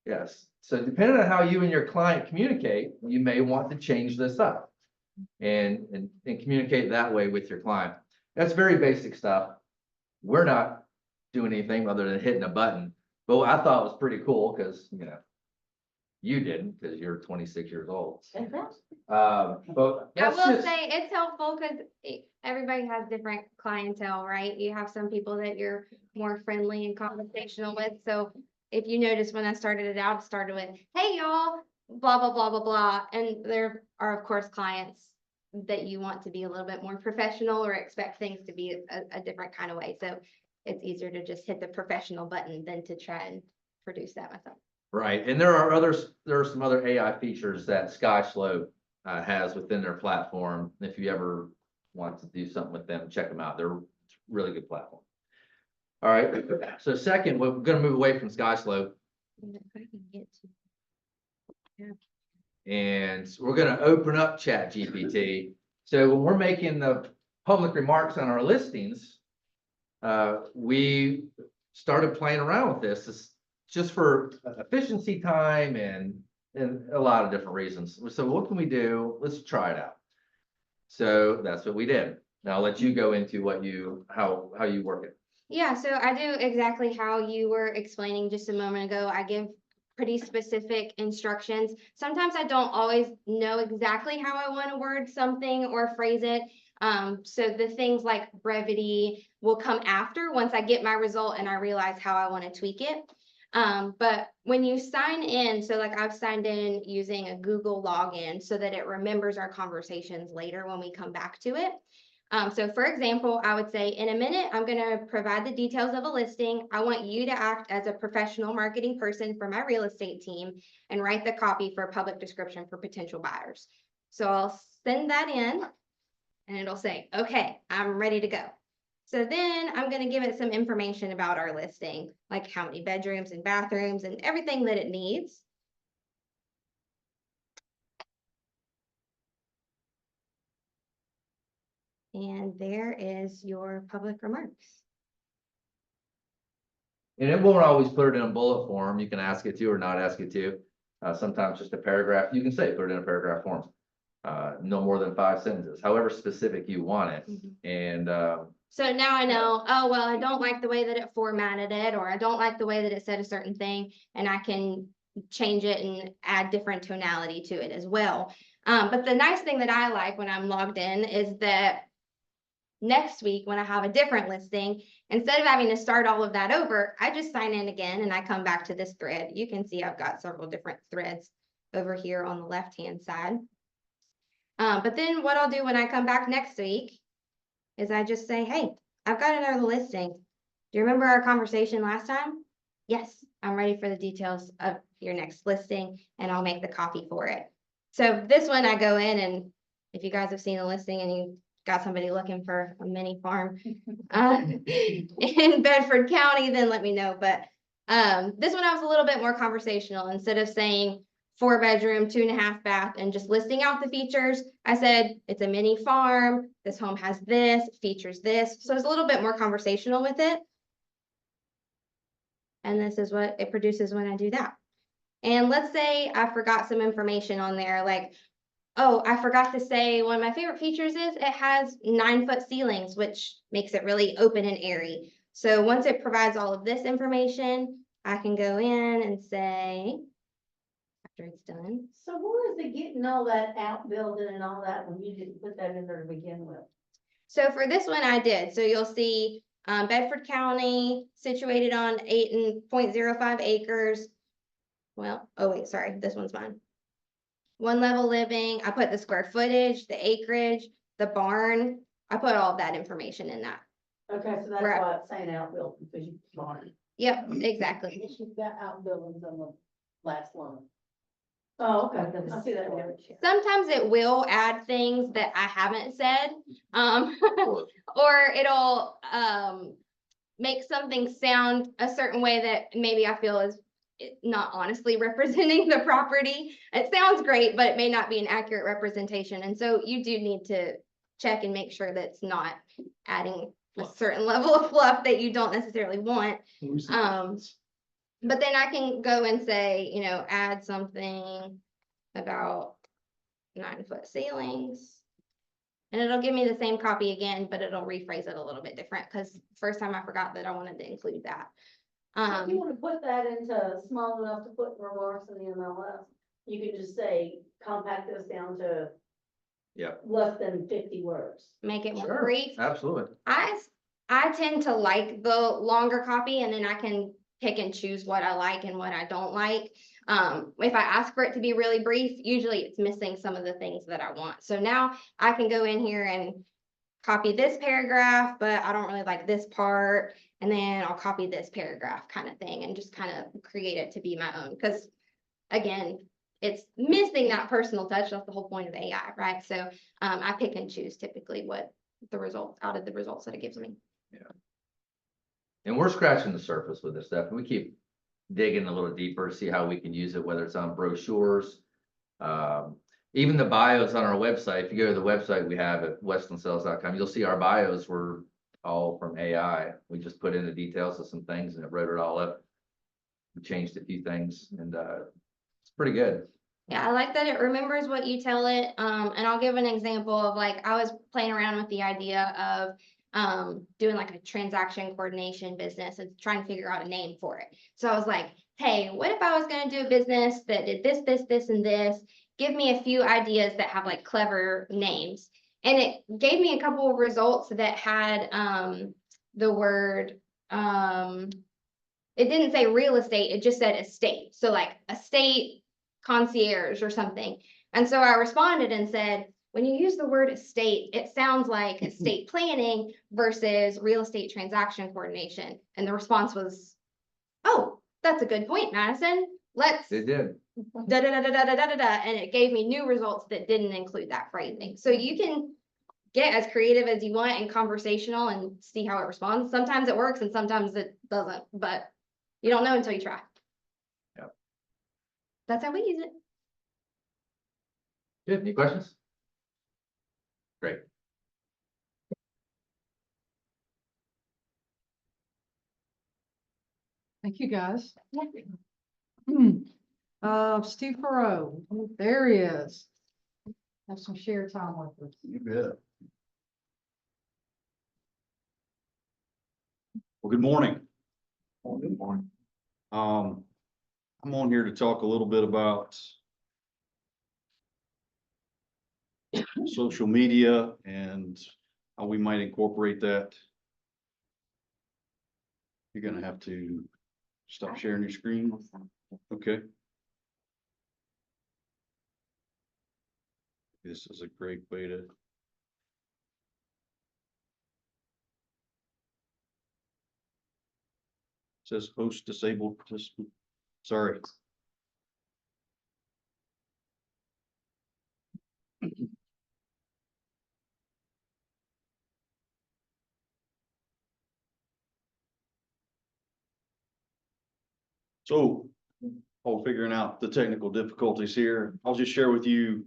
Yes, so depending on how you and your client communicate, you may want to change this up and communicate that way with your client. That's very basic stuff. We're not doing anything other than hitting a button, but what I thought was pretty cool because, you know, you didn't because you're 26 years old. But I that's will just, say it's helpful because everybody has different clientele, right? You have some people that you're more friendly and conversational with. So if you notice when I started it out, it started with, hey, y'all, blah, blah, blah, blah, blah. And there are, of course, clients that you want to be a little bit more professional or expect things to be a different kind of way. So it's easier to just hit the professional button than to try and produce that myself. right, and there are some other AI features that SkySlope has within their platform. If you ever want to do something with them, check them out. They're a really good platform. All right, so second, we're gonna move away from SkySlope If I can get to and we're gonna open up ChatGPT. So when we're making the public remarks on our listings, we started playing around with this. It's just for efficiency time and a lot of different reasons. So what can we do? Let's try it out. So that's what we did. Now I'll let you go into how you work it. Yeah, so I do exactly how you were explaining just a moment ago. I give pretty specific instructions. Sometimes I don't always know exactly how I want to word something or phrase it. So the things like brevity will come after once I get my result and I realize how I want to tweak it. But when you sign in, so like I've signed in using a Google login so that it remembers our conversations later when we come back to it. So for example, I would say in a minute, I'm going to provide the details of a listing. I want you to act as a professional marketing person for my real estate team and write the copy for a public description for potential buyers. So I'll send that in and it'll say, okay, I'm ready to go. So then I'm going to give it some information about our listing, like how many bedrooms and bathrooms and everything that it needs. And there is your public remarks. And it won't always put it in a bullet form. You can ask it to or not ask it to. Sometimes just a paragraph. You can say put it in a paragraph form. No more than 5 sentences, however specific you want it. And So now I know, oh, well, I don't like the way that it formatted it, or I don't like the way that it said a certain thing, and I can change it and add different tonality to it as well. But the nice thing that I like when I'm logged in is that next week, when I have a different listing, instead of having to start all of that over, I just sign in again and I come back to this thread. You can see I've got several different threads over here on the left-hand side. But then what I'll do when I come back next week is I just say, hey, I've got another listing. Do you remember our conversation last time? Yes, I'm ready for the details of your next listing and I'll make the copy for it. So this one I go in, and if you guys have seen the listing and you got somebody looking for a mini farm in Bedford County, then let me know. But this one I was a little bit more conversational. Instead of saying 4-bedroom, 2.5 bath, and just listing out the features, I said, it's a mini farm. This home has this, features this. So it's a little bit more conversational with it. And this is what it produces when I do that. And let's say I forgot some information on there, like, oh, I forgot to say one of my favorite features is it has 9-foot ceilings, which makes it really open and airy. So once it provides all of this information, I can go in and say, after it's done. So where is it getting all that outbuilding and all that when you didn't put that in there to begin with? So for this one, I did. So you'll see Bedford County, situated on 8.05 acres. Well, oh wait, sorry, this one's mine. One level living, I put the square footage, the acreage, the barn, I put all of that information in that. Okay, so that's Right. why it's saying outbuilding, because you barn. Yep, exactly. You've got outbuildings on the last one. Oh, okay, I see that now. Sometimes it will add things that I haven't said, or it'll, make something sound a certain way that maybe I feel is not honestly representing the property. It sounds great, but it may not be an accurate representation, and so you do need to check and make sure that it's not adding a certain level of fluff that you don't necessarily want. But then I can go and say, you know, add something about 9-foot ceilings. And it'll give me the same copy again, but it'll rephrase it a little bit different, because first time I forgot that I wanted to include that. If you wanna put that into small enough to put remarks in the MLS, you can just say, compact this down to Yep. less than 50 words. Make it more Sure, brief. absolutely. I tend to like the longer copy, and then I can pick and choose what I like and what I don't like. If I ask for it to be really brief, usually it's missing some of the things that I want. So now I can go in here and copy this paragraph, but I don't really like this part. And then I'll copy this paragraph kind of thing and just kind of create it to be my own. Because again, it's missing that personal touch. That's the whole point of AI, right? So I pick and choose typically what the results out of the results that it gives me. And we're scratching the surface with this stuff, and we keep digging a little deeper to see how we can use it, whether it's on brochures. Even the bios on our website, if you go to the website we have at westlandsales.com, you'll see our bios were all from AI. We just put in the details of some things and it wrote it all up. We changed a few things, and it's pretty good. Yeah, I like that it remembers what you tell it. And I'll give an example of, like, I was playing around with the idea of doing like a transaction coordination business and trying to figure out a name for it. So I was like, hey, what if I was gonna do a business that did this, this, this, and this? Give me a few ideas that have like clever names. And it gave me a couple of results that had the word, it didn't say real estate, it just said estate. So like estate concierge or something. And so I responded and said, when you use the word estate, it sounds like estate planning versus real estate transaction coordination. And the response was, oh, that's a good point, Madison. Let's They did. da da da da da da da da, and it gave me new results that didn't include that phrasing. So you can get as creative as you want and conversational and see how it responds. Sometimes it works and sometimes it doesn't, but you don't know until you try. Yep. That's how we use it. Good. Any questions? Great. Thank you, guys. Steve Perot, there he is. Have some shared time with us. You bet. Well, good morning. Good morning. I'm on here to talk a little bit about social media and how we might incorporate that. You're gonna have to stop sharing your screen. Okay. This is a great way to. Says host disabled participant. Sorry. So, while figuring out the technical difficulties here, I'll just share with you,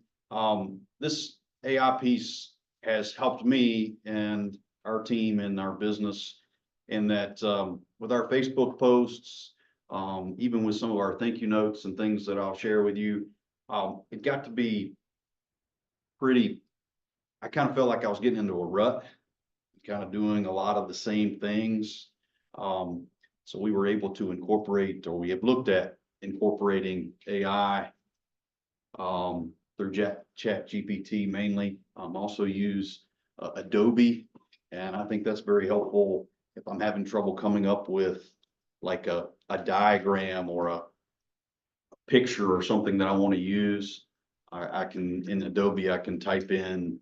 this AI piece has helped me and our team and our business in that, with our Facebook posts, even with some of our thank you notes and things that I'll share with you, it got to be pretty, I kind of felt like I was getting into a rut, kind of doing a lot of the same things. So we were able to incorporate, or we have looked at incorporating AI through Chat GPT mainly. Also use Adobe, and I think that's very helpful if I'm having trouble coming up with like a diagram or a picture or something that I want to use, I can, in Adobe, I can type in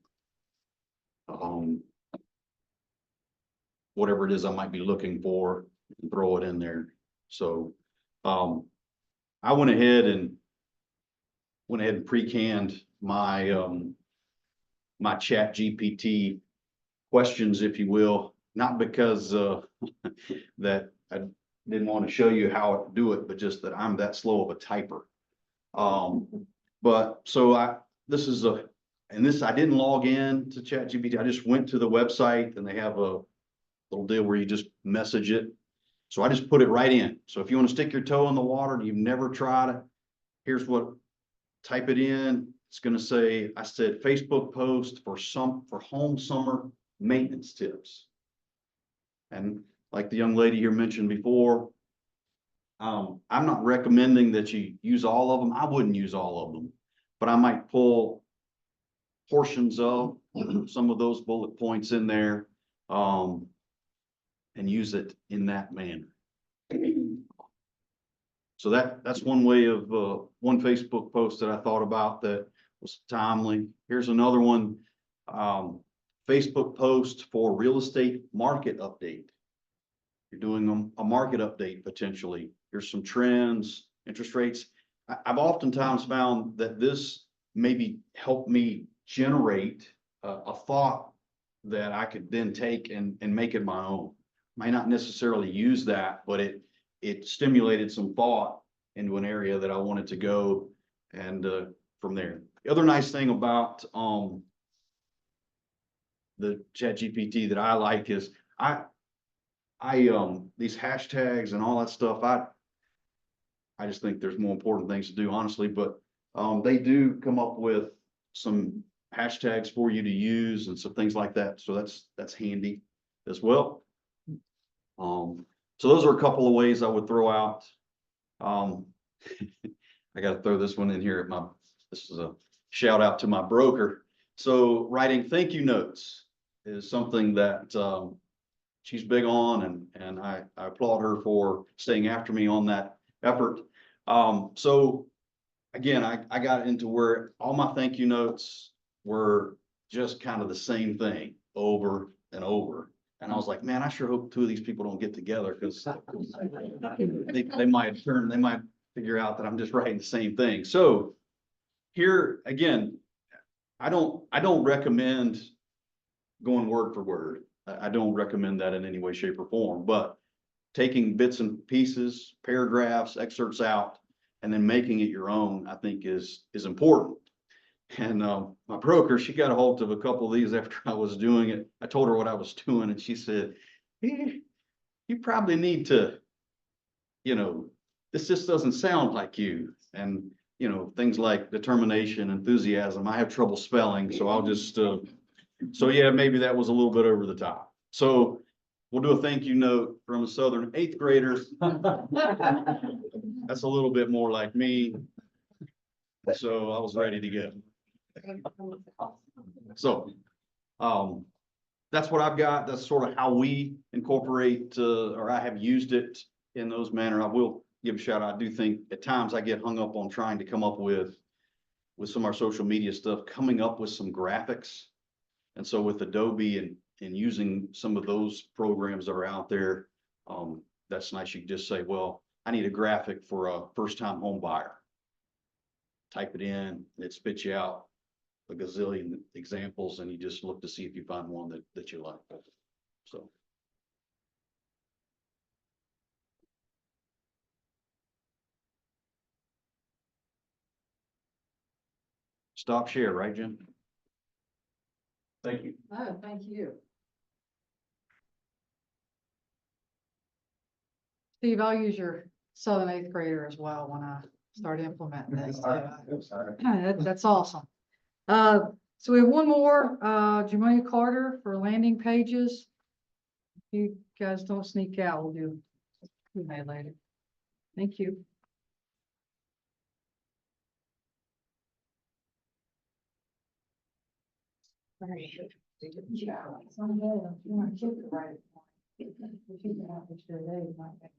whatever it is I might be looking for and throw it in there. So, I went ahead and pre-canned my, my Chat GPT questions, if you will, not because, that I didn't want to show you how to do it, but just that I'm that slow of a typer. But so this is I didn't log in to Chat GPT. I just went to the website and they have a little deal where you just message it. So I just put it right in. So if you want to stick your toe in the water and you've never tried it, here's what, type it in. It's going to say, I said, Facebook post for home summer maintenance tips. And like the young lady here mentioned before, I'm not recommending that you use all of them. I wouldn't use all of them, but I might pull portions of some of those bullet points in there, and use it in that manner. So that's one way of, one Facebook post that I thought about that was timely. Here's another one, Facebook post for real estate market update. You're doing a market update potentially. Here's some trends, interest rates. I've oftentimes found that this maybe helped me generate a thought that I could then take and make it my own. Might not necessarily use that, but it stimulated some thought into an area that I wanted to go, and from there. The other nice thing about the Chat GPT that I like is these hashtags and all that stuff, I just think there's more important things to do, honestly, but they do come up with some hashtags for you to use and some things like that. So that's handy as well. So those are a couple of ways I would throw out. I got to throw this one in here this is a shout out to my broker. So writing thank you notes is something that she's big on, and I applaud her for staying after me on that effort. So again, I got into where all my thank you notes were just kind of the same thing over and over. And I was like, man, I sure hope two of these people don't get together, because they might figure out that I'm just writing the same thing. So here again, I don't recommend going word for word. I don't recommend that in any way, shape, or form, but taking bits and pieces, paragraphs, excerpts out, and then making it your own, I think is important. And my broker, she got a hold of a couple of these after I was doing it. I told her what I was doing, and she said, you probably need to, this just doesn't sound like you. And, things like determination, enthusiasm, I have trouble spelling, so I'll just, so yeah, maybe that was a little bit over the top. So we'll do a thank you note from a Southern 8th grader. That's a little bit more like me. So I was ready to go. So, that's what I've got. That's sort of how we incorporate, or I have used it in those manner. I will give a shout out. I do think at times I get hung up on trying to come up with some of our social media stuff, coming up with some graphics. And so with Adobe and using some of those programs that are out there, that's nice. You can just say, well, I need a graphic for a first-time home buyer. Type it in, it spits you out a gazillion examples, and you just look to see if you find one that you like. So. Stop share, right, Jim? Thank you. Oh, thank you. Steve, I'll use your Southern 8th grader as well when I start implementing this. That's awesome. So we have one more, Jamia Carter for landing pages. If you guys don't sneak out, we'll do Q&A later. Thank you. All right. If you can have it today, you might get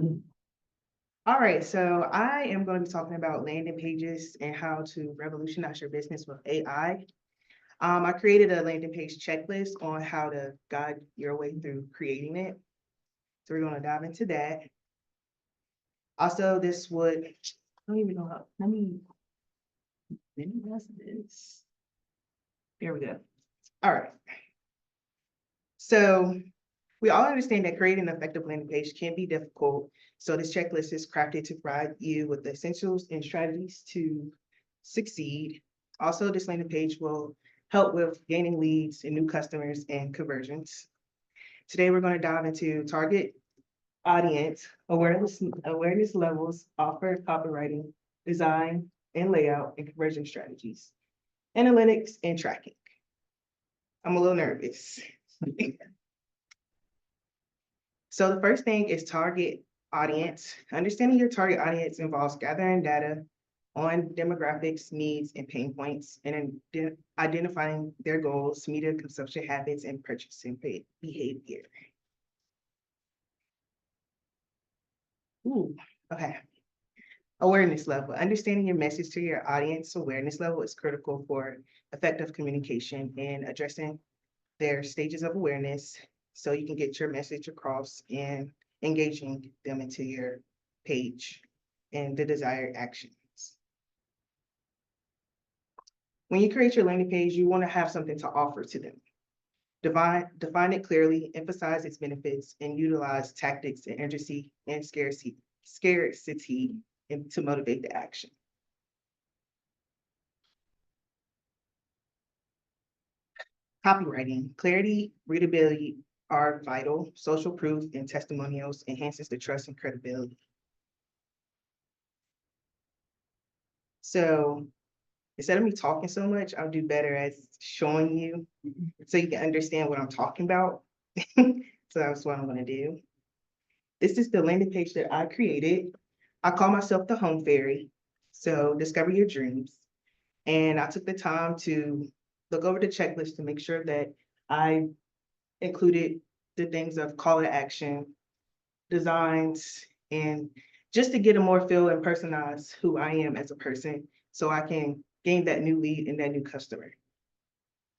it. All right, so I am going to be talking about landing pages and how to revolutionize your business with AI. I created a landing page checklist on how to guide your way through creating it. So we're gonna dive into that. Also, this would, I don't even know how, let me minimize this. There we go. All right. So we all understand that creating an effective landing page can be difficult. So this checklist is crafted to provide you with the essentials and strategies to succeed. Also, this landing page will help with gaining leads and new customers and conversions. Today, we're going to dive into target audience, awareness levels, offer copywriting, design and layout, and conversion strategies, analytics and tracking. I'm a little nervous. So the first thing is target audience. Understanding your target audience involves gathering data on demographics, needs, and pain points, and identifying their goals, media consumption habits, and purchasing behavior. Ooh, okay. Awareness level. Understanding your message to your audience awareness level is critical for effective communication and addressing their stages of awareness so you can get your message across and engaging them into your page and the desired actions. When you create your landing page, you want to have something to offer to them. Define it clearly, emphasize its benefits, and utilize tactics and urgency and scarcity and to motivate the action. Copywriting, clarity, readability are vital. Social proof and testimonials enhances the trust and credibility. So instead of me talking so much, I'll do better at showing you so you can understand what I'm talking about. So that's what I'm gonna do. This is the landing page that I created. I call myself the home fairy. So discover your dreams. And I took the time to look over the checklist to make sure that I included the things of call to action, designs, and just to get a more feel and personalize who I am as a person so I can gain that new lead and that new customer.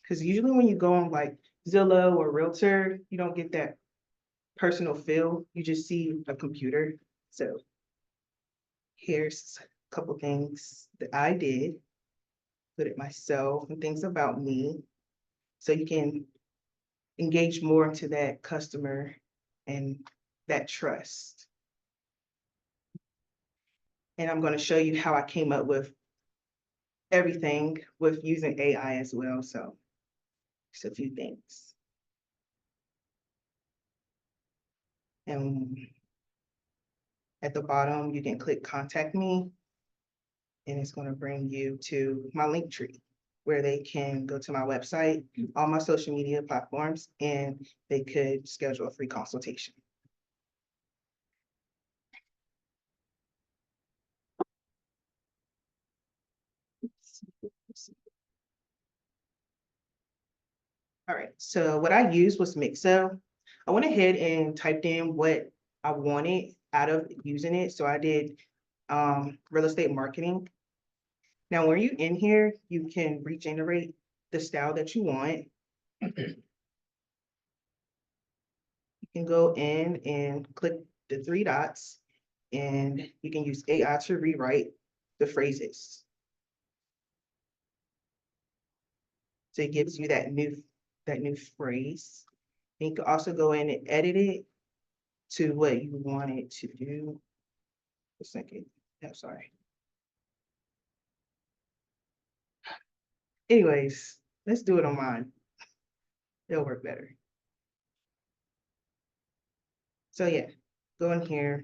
Because usually when you go on like Zillow or Realtor, you don't get that personal feel. You just see a computer. So here's a couple things that I did, put it myself and things about me. So you can engage more into that customer and that trust. And I'm going to show you how I came up with everything with using AI as well. So just a few things. And at the bottom, you can click contact me and it's going to bring you to my link tree where they can go to my website, all my social media platforms, and they could schedule a free consultation. All right, so what I used was Mixo. I went ahead and typed in what I wanted out of using it. So I did real estate marketing. Now, when you're in here, you can regenerate the style that you want. You can go in and click the three dots and you can use AI to rewrite the phrases. So it gives you that new phrase. And you can also go in and edit it to what you want it to do. A second, I'm sorry. Anyways, let's do it on mine. It'll work better. So yeah, go in here,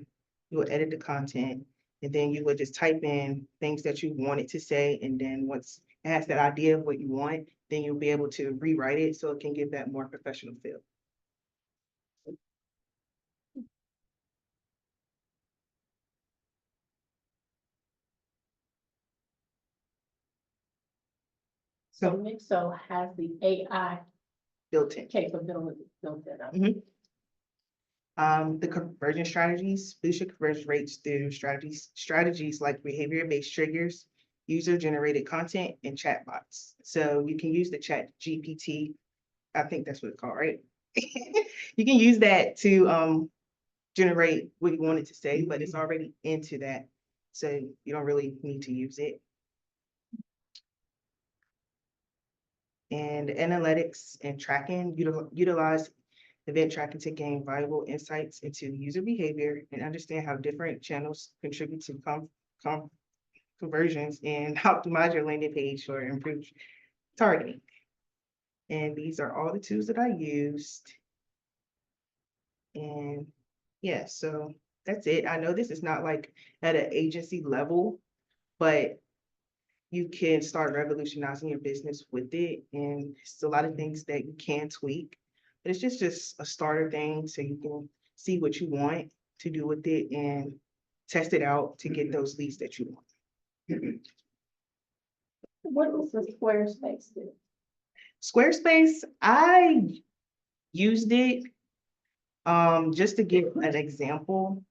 you will edit the content, and then you would just type in things that you want it to say, and then once it has that idea of what you want, then you'll be able to rewrite it so it can give that more professional feel. So Mixo has the AI built in. capability built in. The conversion strategies, boost your conversion rates through strategies like behavior-based triggers, user-generated content, and chatbots. So you can use the Chat GPT, I think that's what it's called, right? You can use that to generate what you want it to say, but it's already into that. So you don't really need to use it. And analytics and tracking, utilize event tracking to gain valuable insights into user behavior and understand how different channels contribute to conversions and optimize your landing page for improved targeting. And these are all the tools that I used. And yeah, so that's it. I know this is not like at an agency level, but you can start revolutionizing your business with it. And it's a lot of things that you can tweak. But it's just a starter thing so you can see what you want to do with it and test it out to get those leads that you want. What does the Squarespace do? Squarespace, I used it just to give an example,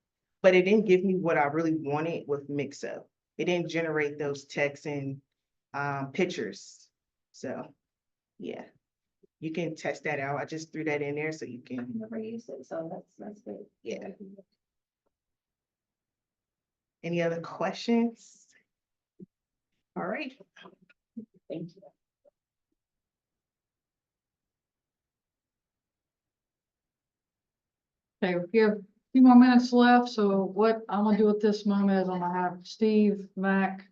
but it didn't give me what I really wanted with Mixup. It didn't generate those texts and pictures. So yeah, you can test that out. I just threw that in there so you can. Never used it, so that's good. Yeah. Any other questions? All right. Thank you. Okay, we have a few more minutes left, so what I'm gonna do at this moment is I'm gonna have Steve, Mac,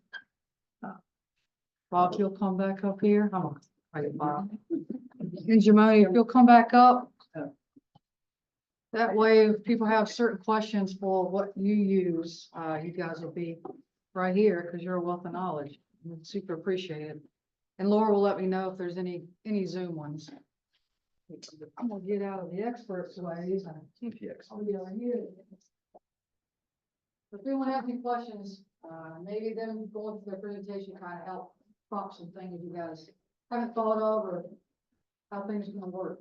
Bob, you'll come back up here. I'm gonna write it, Bob. And Jamoni, if you'll come back up. That way, if people have certain questions for what you use, you guys will be right here because you're a wealth of knowledge. We'd super appreciate it. And Laura will let me know if there's any Zoom ones. I'm gonna get out of the experts ways. I'll be over here. If anyone has any questions, maybe them going through their presentation kind of help prompt some things you guys haven't thought of or how things are gonna work.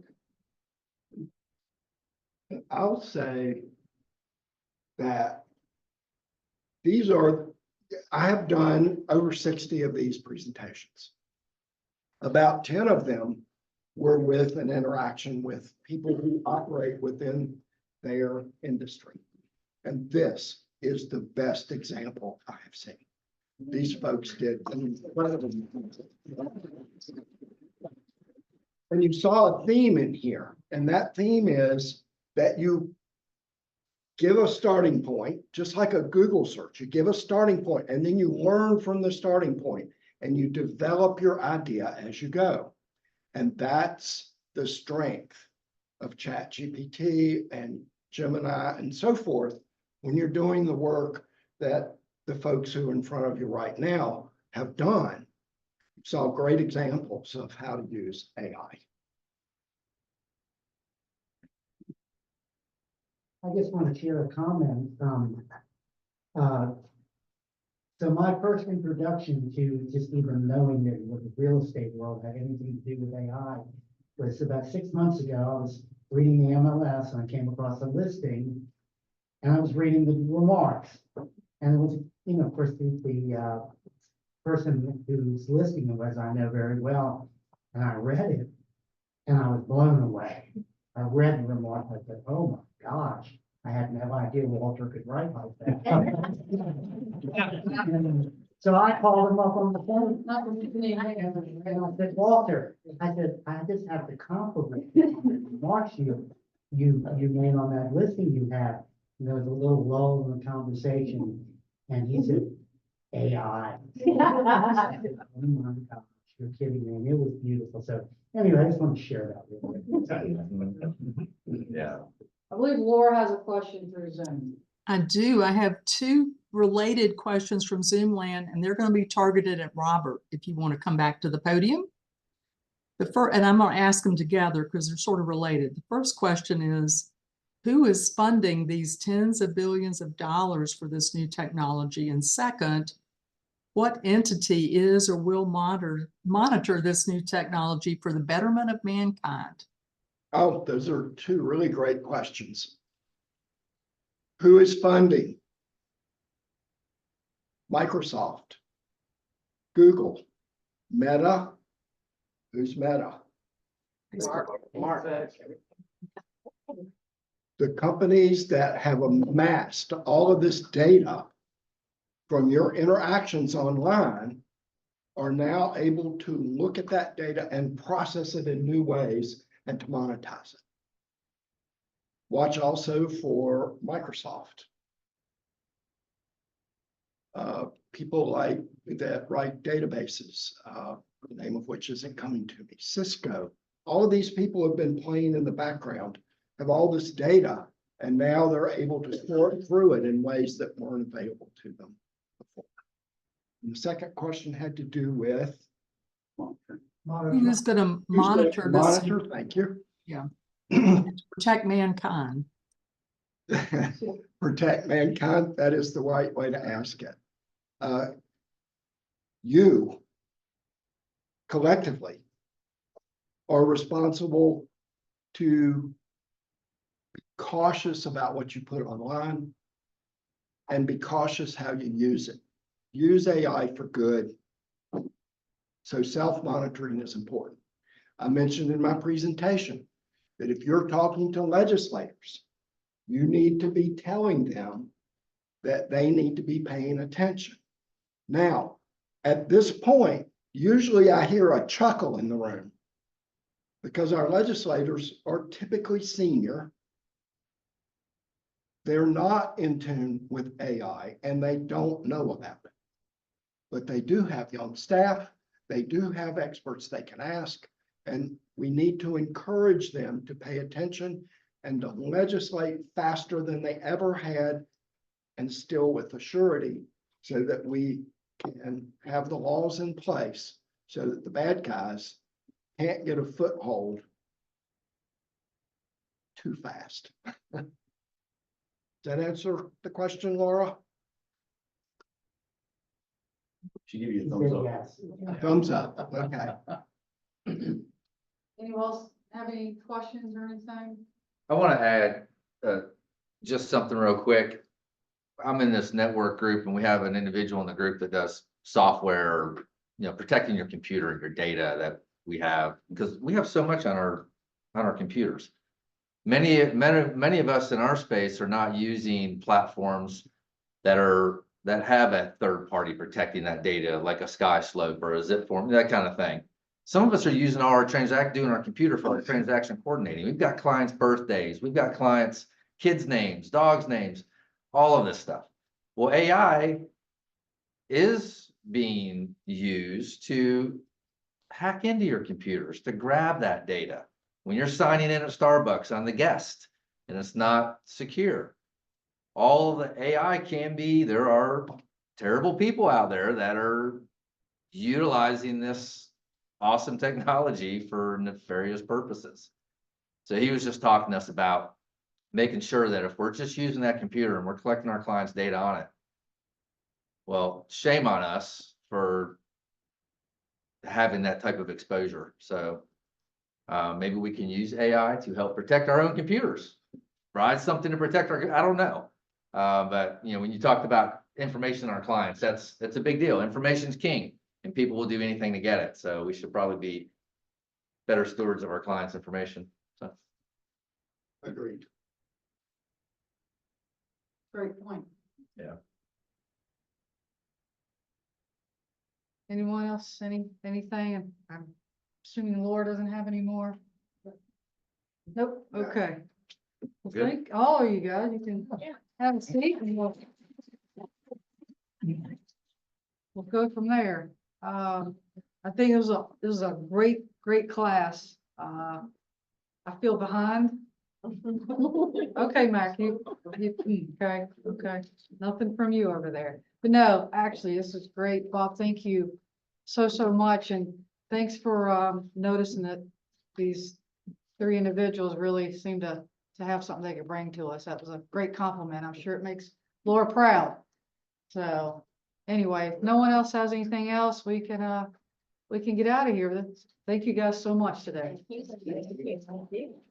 I'll say that these are, I have done over 60 of these presentations. About 10 of them were with an interaction with people who operate within their industry. And this is the best example I have seen. These folks did incredible. And you saw a theme in here, and that theme is that you give a starting point, just like a Google search, you give a starting point, and then you learn from the starting point, and you develop your idea as you go. And that's the strength of ChatGPT and Gemini and so forth when you're doing the work that the folks who are in front of you right now have done. You saw great examples of how to use AI. I just want to share a comment. So my first introduction to just even knowing that the real estate world had anything to do with AI was about 6 months ago. I was reading the MLS and I came across a listing, and I was reading the remarks, and it was, you know, of course, the person who's listing it was I know very well, and I read it, and I was blown away. I read the remark, I said, oh my gosh, I had no idea Walter could write like that. So I called him up on the phone, and I said, Walter, I said, I just have to compliment the remarks you made on that listing you had. And there was a little lull in the conversation, and he said, AI. I said, oh my gosh, you're kidding me, and it was beautiful. So anyway, I just want to share that with you. Yeah. I believe Laura has a question through Zoom. I do. I have two related questions from Zoom land, and they're going to be targeted at Robert if you want to come back to the podium. And I'm going to ask them together because they're sort of related. The first question is, who is funding these tens of billions of dollars for this new technology? And second, what entity is or will monitor this new technology for the betterment of mankind? Oh, those are two really great questions. Who is funding? Microsoft, Google, Meta. Who's Meta? The companies that have amassed all of this data from your interactions online are now able to look at that data and process it in new ways and to monetize it. Watch also for Microsoft. People like that write databases, the name of which isn't coming to me, Cisco. All of these people have been playing in the background, have all this data, and now they're able to sort through it in ways that weren't available to them before. And the second question had to do with Who's gonna monitor this, monitor, thank you. Yeah. to protect mankind? Protect mankind, that is the right way to ask it. You collectively are responsible to be cautious about what you put online and be cautious how you use it. Use AI for good. So self-monitoring is important. I mentioned in my presentation that if you're talking to legislators, you need to be telling them that they need to be paying attention. Now, at this point, usually I hear a chuckle in the room because our legislators are typically senior. They're not in tune with AI and they don't know about it. But they do have young staff, they do have experts they can ask, and we need to encourage them to pay attention and to legislate faster than they ever had and still with a surety so that we can have the laws in place so that the bad guys can't get a foothold too fast. Does that answer the question, Laura? She give you a He thumbs said up. yes. Thumbs up, okay. Anyone else have any questions or anything? I want to add, just something real quick. I'm in this network group and we have an individual in the group that does software, protecting your computer and your data that we have, because we have so much on our computers. Many of us in our space are not using platforms that have a third party protecting that data, like a SkySlope or a zip form, that kind of thing. Some of us are using doing our computer for our transaction coordinating. We've got clients' birthdays, we've got clients' kids' names, dogs' names, all of this stuff. Well, AI is being used to hack into your computers, to grab that data. When you're signing in at Starbucks on the guest and it's not secure, all of the AI there are terrible people out there that are utilizing this awesome technology for nefarious purposes. So he was just talking to us about making sure that if we're just using that computer and we're collecting our clients' data on it, well, shame on us for having that type of exposure. So maybe we can use AI to help protect our own computers, provide something to protect I don't know. But when you talked about information on our clients, that's a big deal. Information's king and people will do anything to get it. So we should probably be better stewards of our clients' information. So. Agreed. Great point. Yeah. Anyone else, anything? I'm assuming Laura doesn't have any more. Nope, okay. Well, Good. thank all of you guys. You can have a seat and we'll go from there. I think it was a great class. I feel behind. Okay, Mac, okay. Nothing from you over there. But no, actually, this is great. Bob, thank you so much. And thanks for noticing that these three individuals really seem to have something they could bring to us. That was a great compliment. I'm sure it makes Laura proud. So, Anyway, if no one else has anything else, we can get out of here. Thank you guys so much today. Thank you.